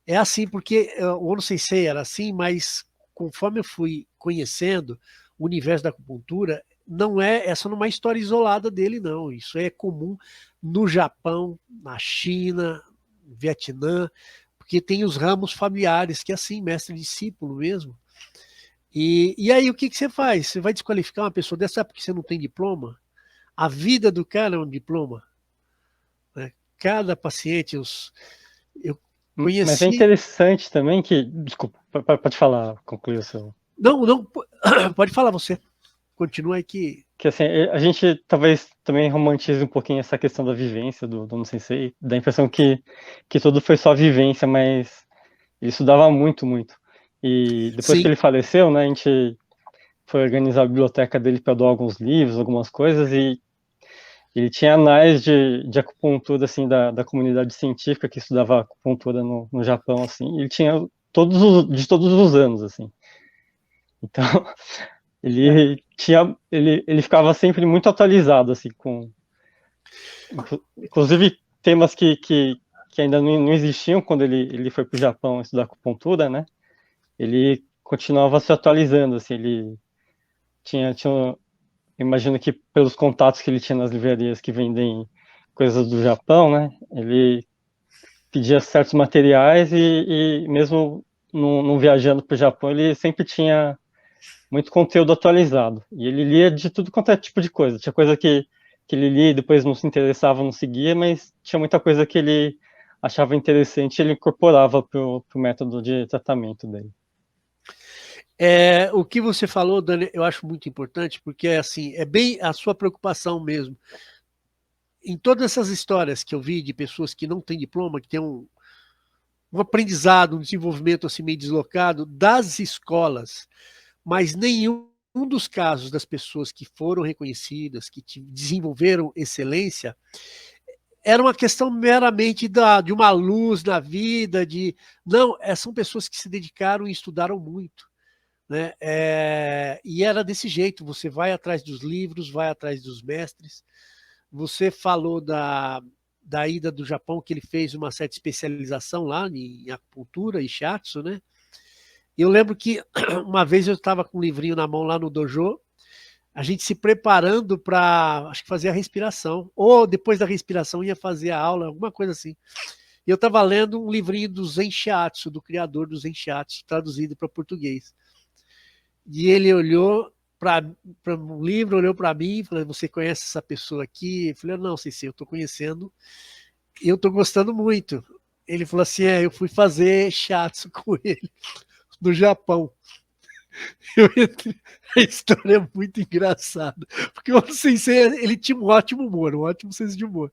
é assim, porque o Ono Sensei era assim, mas conforme eu fui conhecendo o universo da acupuntura, não é essa não é uma história isolada dele, não. Isso é comum no Japão, na China, no Vietnã, porque tem os ramos familiares, que é assim, mestre e discípulo mesmo. E aí o que você faz? Você vai desqualificar uma pessoa dessa porque você não tem diploma? A vida do cara é um diploma, né? Cada paciente, eu Mas é conheci. interessante também que, desculpa, pode falar, concluir o seu. Não, não, pode falar você. Continua aí que. Que assim, a gente talvez também romantize um pouquinho essa questão da vivência do Ono Sensei, dá a impressão que tudo foi só vivência, mas ele estudava muito, muito. E depois que Sim, ele faleceu, né, a gente foi organizar a biblioteca dele para doar alguns livros, algumas coisas, e ele tinha anais de acupuntura, assim, da comunidade científica que estudava acupuntura no Japão, assim, e ele tinha de todos os anos, assim. Então, é, ele ficava sempre muito atualizado, assim, inclusive temas que ainda não existiam quando ele foi para o Japão estudar acupuntura, né? Ele continuava se atualizando, assim, ele tinha imagino que pelos contatos que ele tinha nas livrarias que vendem coisas do Japão, né? Ele pedia certos materiais e mesmo não viajando para o Japão, ele sempre tinha muito conteúdo atualizado. E ele lia de tudo quanto é tipo de coisa. Tinha coisa que ele lia e depois não se interessava, não seguia, mas tinha muita coisa que ele achava interessante e ele incorporava para o método de tratamento dele. O que você falou, Dani, eu acho muito importante, porque assim, é bem a sua preocupação mesmo. Em todas essas histórias que eu vi de pessoas que não têm diploma, que têm um aprendizado, um desenvolvimento assim meio deslocado das escolas, mas nenhum dos casos das pessoas que foram reconhecidas, que desenvolveram excelência, era uma questão meramente de uma luz na vida, não, são pessoas que se dedicaram e estudaram muito. Né? E era desse jeito, você vai atrás dos livros, vai atrás dos mestres. Você falou da ida do Japão, que ele fez uma certa especialização lá em acupuntura e shiatsu, né? Eu lembro que uma vez eu estava com um livrinho na mão lá no dojo, a gente se preparando para, acho que fazer a respiração, ou depois da respiração ia fazer a aula, alguma coisa assim. E eu estava lendo um livrinho do Zen Shiatsu, do criador do Zen Shiatsu, traduzido para português. E ele olhou para um livro, olhou para mim e falou: você conhece essa pessoa aqui? Eu falei: não, sei, eu estou conhecendo e eu estou gostando muito. Ele falou assim: eu fui fazer shiatsu com ele no Japão. A história é muito engraçada, porque o Sensei, ele tinha um ótimo humor, um ótimo senso de humor,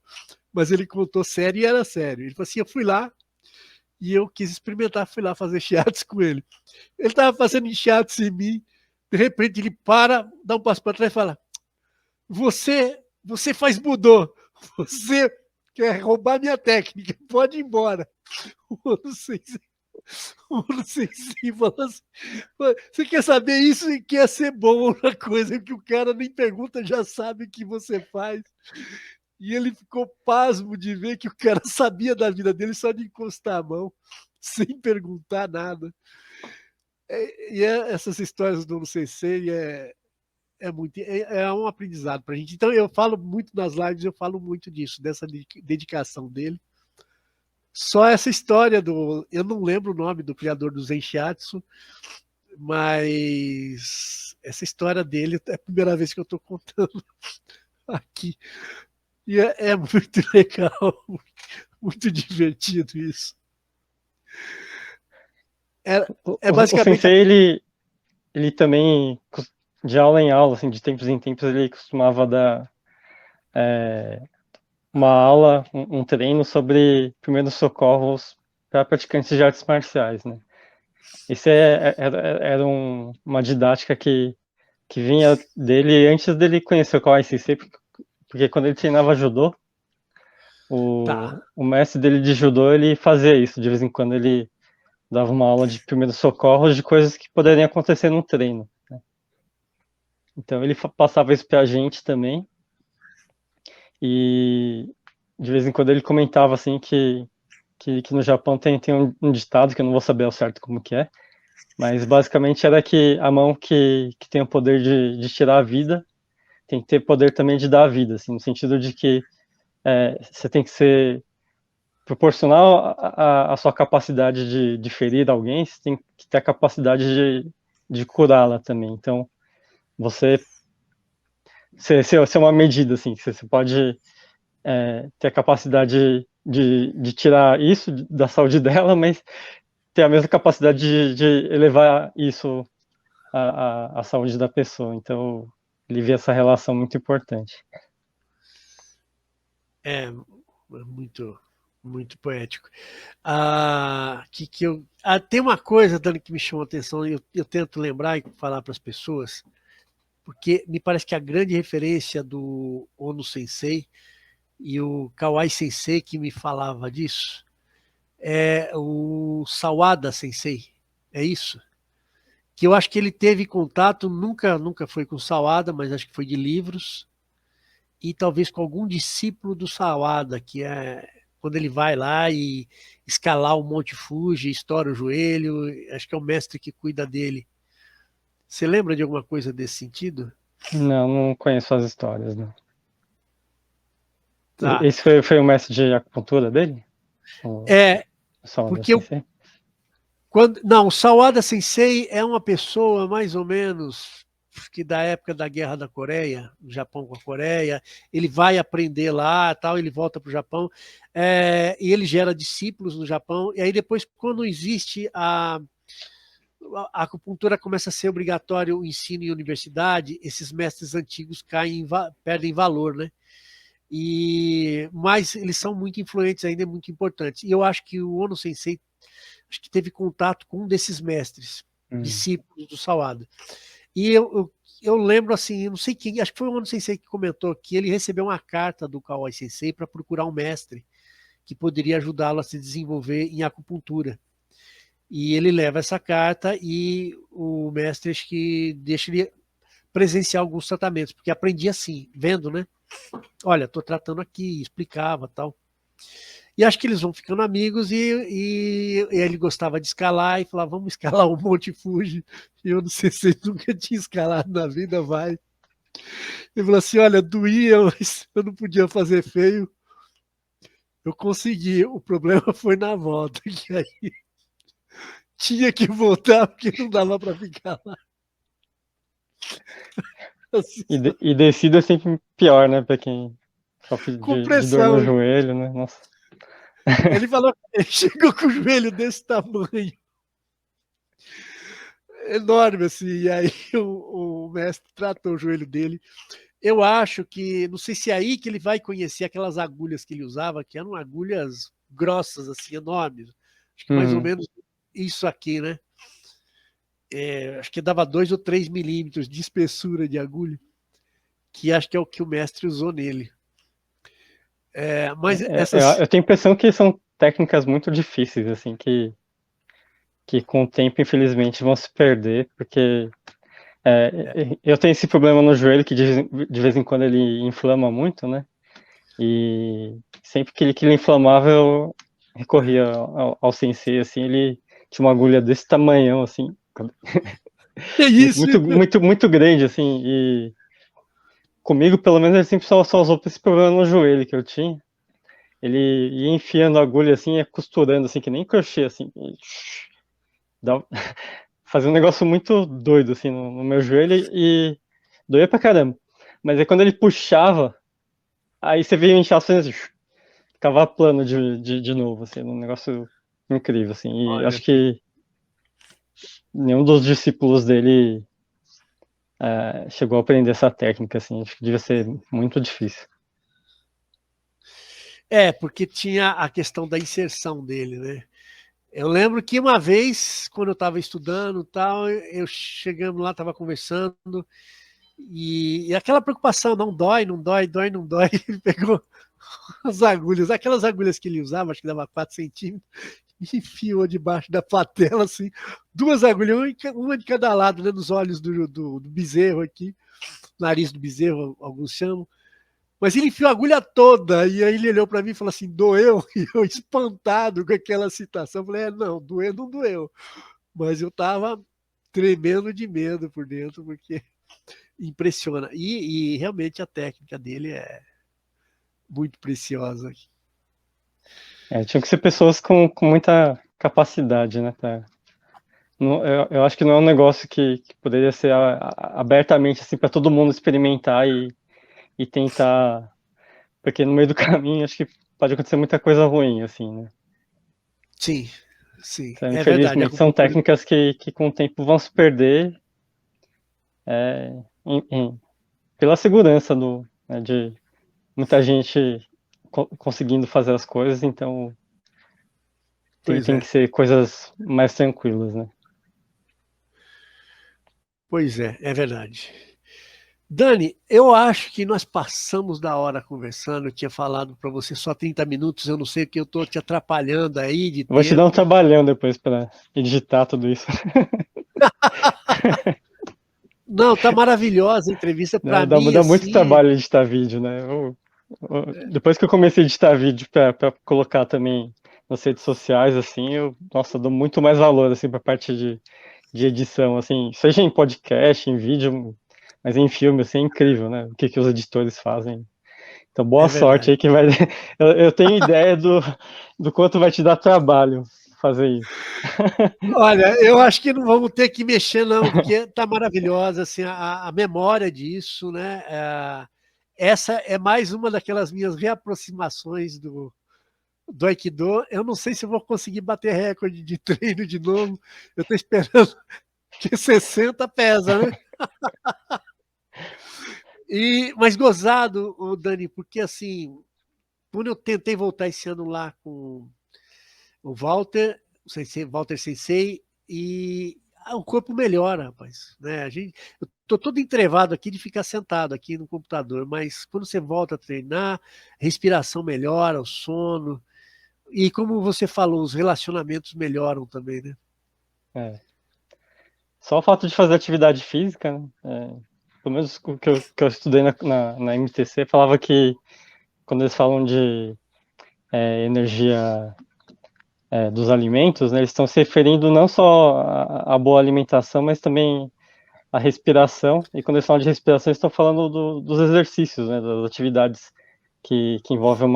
mas ele contou sério e era sério. Ele falou assim: eu fui lá e eu quis experimentar, fui lá fazer shiatsu com ele. Ele estava fazendo shiatsu em mim, de repente ele para, dá um passo para trás e fala: você faz budô, você quer roubar minha técnica, pode ir embora. O Sensei falou assim: você quer saber isso e quer ser bom na coisa que o cara nem pergunta, já sabe o que você faz. E ele ficou pasmo de ver que o cara sabia da vida dele só de encostar a mão, sem perguntar nada. Essas histórias do Sensei é um aprendizado para a gente. Então eu falo muito nas lives, eu falo muito disso, dessa dedicação dele. Só essa história eu não lembro o nome do criador do Zen Shiatsu, mas essa história dele é a primeira vez que eu estou contando aqui. E é muito legal, muito divertido isso. O Sensei, ele também, de aula em aula, assim, de tempos em tempos, ele costumava dar uma aula, um treino sobre primeiros socorros para praticantes de artes marciais, né? Isso era uma didática que vinha dele antes dele conhecer o Kawai Sensei, porque quando ele treinava judô, o mestre dele de judô, ele fazia isso, de vez em quando ele dava uma aula de primeiros socorros de coisas que poderiam acontecer num treino, né? Então ele passava isso pra gente também, e de vez em quando ele comentava assim que no Japão tem um ditado, que eu não vou saber ao certo como que é, mas basicamente era que a mão que tem o poder de tirar a vida tem que ter poder também de dar a vida, assim, no sentido de que você tem que ser proporcional à sua capacidade de ferir alguém, você tem que ter a capacidade de curá-la também. Então, você é uma medida, assim, que você pode ter a capacidade de tirar isso da saúde dela, mas ter a mesma capacidade de elevar isso à saúde da pessoa. Então, ele vê essa relação muito importante. Muito, muito poético. Tem uma coisa, Dani, que me chamou a atenção, e eu tento lembrar e falar para as pessoas, porque me parece que a grande referência do Ono Sensei e o Kawai Sensei que me falava disso é o Sawada Sensei, é isso? Que eu acho que ele teve contato, nunca foi com Sawada, mas acho que foi de livros, e talvez com algum discípulo do Sawada, que é quando ele vai lá e escalar o Monte Fuji, estoura o joelho, acho que é o mestre que cuida dele. Você lembra de alguma coisa desse sentido? Não conheço as histórias, não. Tá. Esse foi o mestre de acupuntura dele? Porque Não, o Sawada Sensei é uma pessoa mais ou menos que da época da Guerra da Coreia, do Japão com a Coreia, ele vai aprender lá, tal, ele volta para o Japão, e ele gera discípulos no Japão, e aí depois, quando existe a acupuntura começa a ser obrigatório o ensino em universidade, esses mestres antigos perdem valor, né? Mas eles são muito influentes ainda, é muito importantes. E eu acho que o Ono Sensei acho que teve contato com um desses mestres, discípulos do Sawada. E eu lembro assim, eu não sei quem, acho que foi o Ono Sensei que comentou que ele recebeu uma carta do Kawai Sensei para procurar um mestre que poderia ajudá-lo a se desenvolver em acupuntura. E ele leva essa carta e o mestre acho que deixa ele presenciar alguns tratamentos, porque aprendi assim, vendo, né? Olha, estou tratando aqui, explicava tal. E acho que eles vão ficando amigos e ele gostava de escalar e falava, vamos escalar o Monte Fuji. E eu não sei se ele nunca tinha escalado na vida, vai. Ele falou assim, olha, doía, mas eu não podia fazer feio. Eu consegui, o problema foi na volta, que aí tinha que voltar porque não dava para ficar lá. Assim, E descida é sempre pior, né? Pra quem sofre com de dor pressão. no joelho, né? Nossa. Ele falou que ele chegou com o joelho desse tamanho. Enorme, assim. E aí o mestre tratou o joelho dele. Eu acho que, não sei se é aí que ele vai conhecer aquelas agulhas que ele usava, que eram agulhas grossas, assim, enormes. Acho que mais ou menos isso aqui, né? Acho que dava 2 ou 3 milímetros de espessura de agulha, que acho que é o que o mestre usou nele. Mas essas... Eu tenho a impressão que são técnicas muito difíceis, assim, que com o tempo, infelizmente, vão se perder, porque eu tenho esse problema no joelho que de vez em quando ele inflama muito, né? E sempre que ele inflamava, eu recorria ao sensei, assim, ele tinha uma agulha desse tamanhão, assim, É isso. muito grande, assim, e comigo, pelo menos, ele sempre só usou pra esse problema no joelho que eu tinha. Ele ia enfiando a agulha, assim, ia costurando, assim, que nem crochê, assim, fazia um negócio muito doido, assim, no meu joelho e doía pra caramba. Mas aí quando ele puxava, aí você via o inchaço assim, ficava plano de novo, assim, um negócio incrível, assim. E Olha. acho que nenhum dos discípulos dele chegou a aprender essa técnica, assim. Acho que devia ser muito difícil. Porque tinha a questão da inserção dele, né? Eu lembro que uma vez, quando eu estava estudando tal, eu chegando lá, estava conversando, e aquela preocupação, não dói, não dói, dói, não dói, ele pegou as agulhas, aquelas agulhas que ele usava, acho que dava 4 centímetros, e enfiou debaixo da patela, assim, 2 agulhas, uma de cada lado, né, nos olhos do bezerro aqui, nariz do bezerro, alguns chamam. Mas ele enfiou a agulha toda, e aí ele olhou para mim e falou assim, doeu? E eu espantado com aquela citação, falei, não, doeu não doeu. Mas eu estava tremendo de medo por dentro, porque impressiona. E realmente a técnica dele é muito preciosa. Tinha que ser pessoas com muita capacidade, né? Eu acho que não é um negócio que poderia ser abertamente assim para todo mundo experimentar e tentar, porque no meio do caminho acho que pode acontecer muita coisa ruim, assim, né? Sim, sim, Então, é verdade. infelizmente são técnicas que com o tempo vão se perder pela segurança de muita gente conseguindo fazer as coisas, então tem que ser coisas mais tranquilas, né? Pois é verdade. Dani, eu acho que nós passamos da hora conversando. Eu tinha falado para você só 30 minutos, eu não sei o que eu estou te atrapalhando aí de tempo. Vou te dar um trabalhão depois para editar tudo isso. Não, tá maravilhosa a entrevista para mim. Dá assim, muito trabalho editar vídeo, né? Depois que eu comecei a editar vídeo para colocar também nas redes sociais, assim, nossa, dou muito mais valor assim para a parte de edição, assim, seja em podcast, em vídeo, mas em filme, assim, é incrível, né? O que os editores fazem. Então, boa sorte aí que vai. Eu tenho ideia do quanto vai te dar trabalho. fazer isso. Olha, eu acho que não vamos ter que mexer, não, porque tá maravilhosa, assim, a memória disso, né? Essa é mais uma daquelas minhas reaproximações do Aikido. Eu não sei se eu vou conseguir bater recorde de treino de novo. Eu estou esperando que 60 pesa, né? Mas gozado, Dani, porque assim, quando eu tentei voltar esse ano lá com o Walter, Walter Sensei, e o corpo melhora, rapaz. Né? Eu estou todo entrevado aqui de ficar sentado aqui no computador, mas quando você volta a treinar, a respiração melhora, o sono, e como você falou, os relacionamentos melhoram também, né? É. Só o fato de fazer atividade física, né? Pelo menos o que eu estudei na MTC, falava que quando eles falam de energia dos alimentos, né, eles estão se referindo não só à boa alimentação, mas também à respiração. E quando eles falam de respiração, eles estão falando dos exercícios, né, das atividades que envolvem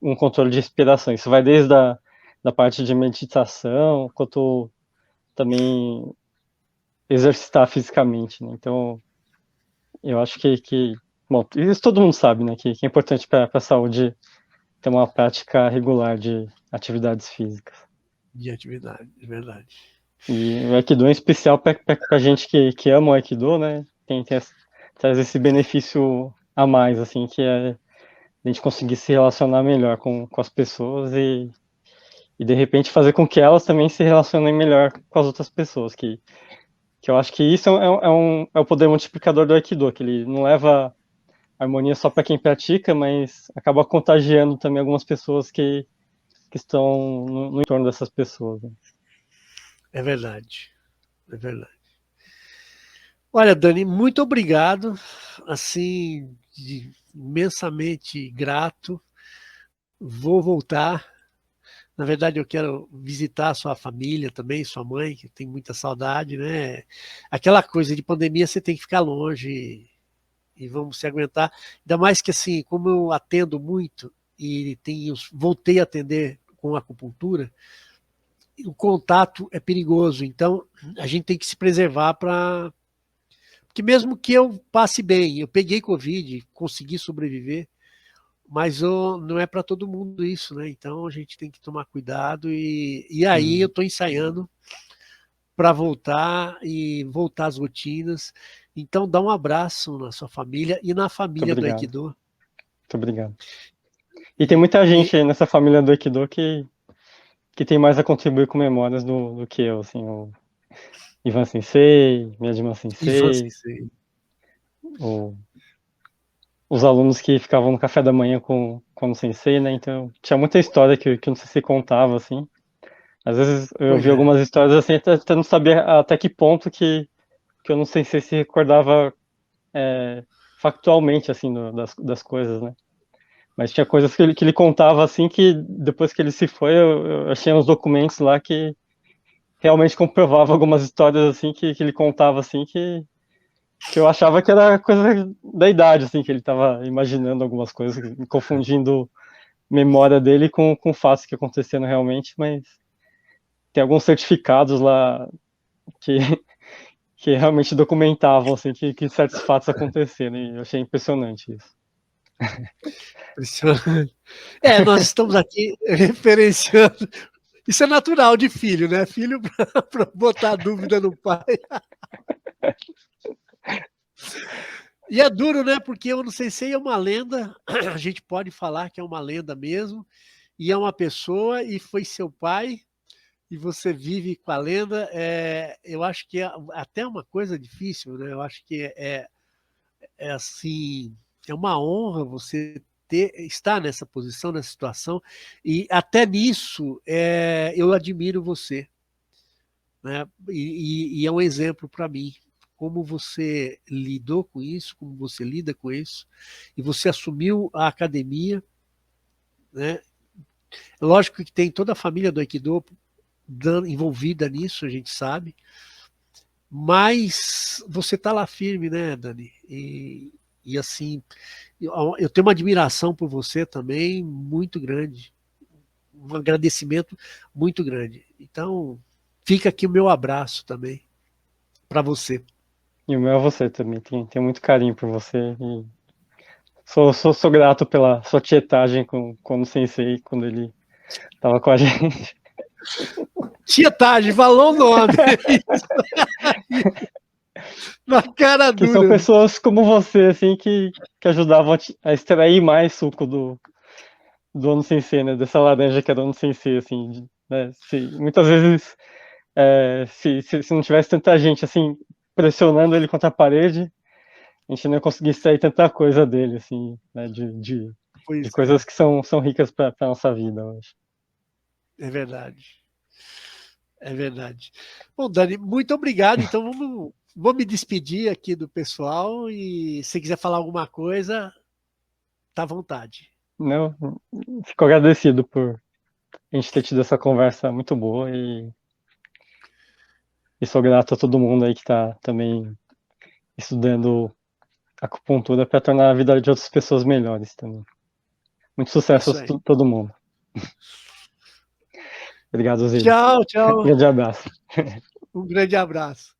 um controle de respiração. Isso vai desde da parte de meditação, quanto também exercitar fisicamente, né? Então, eu acho bom, isso todo mundo sabe, né, que é importante para a saúde ter uma prática regular de atividades físicas. De atividade, é verdade. E o Aikido é especial para gente que ama o Aikido, né? Traz esse benefício a mais, assim, que é a gente conseguir se relacionar melhor com as pessoas e de repente fazer com que elas também se relacionem melhor com as outras pessoas, que eu acho que isso é o poder multiplicador do Aikido, que ele não leva harmonia só para quem pratica, mas acaba contagiando também algumas pessoas que estão no entorno dessas pessoas. Né? É verdade, é verdade. Olha, Dani, muito obrigado, assim, imensamente grato. Vou voltar. Na verdade, eu quero visitar a sua família também, sua mãe, que tem muita saudade, né? Aquela coisa de pandemia, você tem que ficar longe e vamos se aguentar. Ainda mais que, assim, como eu atendo muito e voltei a atender com acupuntura, o contato é perigoso. Então, a gente tem que se preservar para. Porque mesmo que eu passe bem, eu peguei Covid, consegui sobreviver, mas não é para todo mundo isso, né? Então a gente tem que tomar cuidado e aí eu estou ensaiando para voltar às rotinas. Então dá um abraço na sua família e na família do Aikido. Muito obrigado. E tem muita gente nessa família do Aikido que tem mais a contribuir com memórias do que eu, assim, o Ivan Sensei, Miyajima Sensei, os alunos que ficavam no café da manhã com o Sensei, né, então tinha muita história que o Sensei contava, assim, às vezes eu vi algumas histórias assim, até não sabia até que ponto que eu não sei se recordava factualmente, assim, das coisas, né, mas tinha coisas que ele contava, assim, que depois que ele se foi, eu achei uns documentos lá que realmente comprovava algumas histórias, assim, que ele contava, assim, que eu achava que era coisa da idade, assim, que ele estava imaginando algumas coisas, confundindo memória dele com fatos que aconteceram realmente, mas tem alguns certificados lá que realmente documentavam, assim, que certos fatos aconteceram, e eu achei impressionante isso. Impressionante. Nós estamos aqui referenciando. Isso é natural de filho, né? Filho para botar dúvida no pai. E é duro, né? Porque eu não sei se é uma lenda, a gente pode falar que é uma lenda mesmo, e é uma pessoa, e foi seu pai, e você vive com a lenda. Eu acho que é até uma coisa difícil, né? Eu acho que assim, é uma honra você estar nessa posição, nessa situação, e até nisso eu admiro você, né? E é um exemplo para mim, como você lidou com isso, como você lida com isso, e você assumiu a academia, né? Lógico que tem toda a família do Aikido envolvida nisso, a gente sabe, mas você está lá firme, né, Dani? E assim, eu tenho uma admiração por você também muito grande, um agradecimento muito grande. Então, fica aqui o meu abraço também para você. E o meu é você também. Tenho muito carinho por você. E sou grato pela sua tietagem com o Sensei quando ele estava com a gente. Tietagem, falou o nome. Na cara Que dura. são pessoas como você, assim, que ajudavam a extrair mais suco do Ono Sensei, né? Dessa laranja que era Ono Sensei, assim, né? Muitas vezes, se não tivesse tanta gente, assim, pressionando ele contra a parede, a gente não ia conseguir extrair tanta coisa dele, assim, né? De coisas que são ricas para a nossa vida hoje. É verdade. É verdade. Bom, Dani, muito obrigado. Então, vou me despedir aqui do pessoal e se quiser falar alguma coisa, tá à vontade. Não, fico agradecido por a gente ter tido essa conversa muito boa e sou grato a todo mundo aí que está também estudando acupuntura para tornar a vida de outras pessoas melhores também. Muito sucesso a todo mundo. Obrigado, Zé. Tchau, tchau. Um grande abraço. Um grande abraço.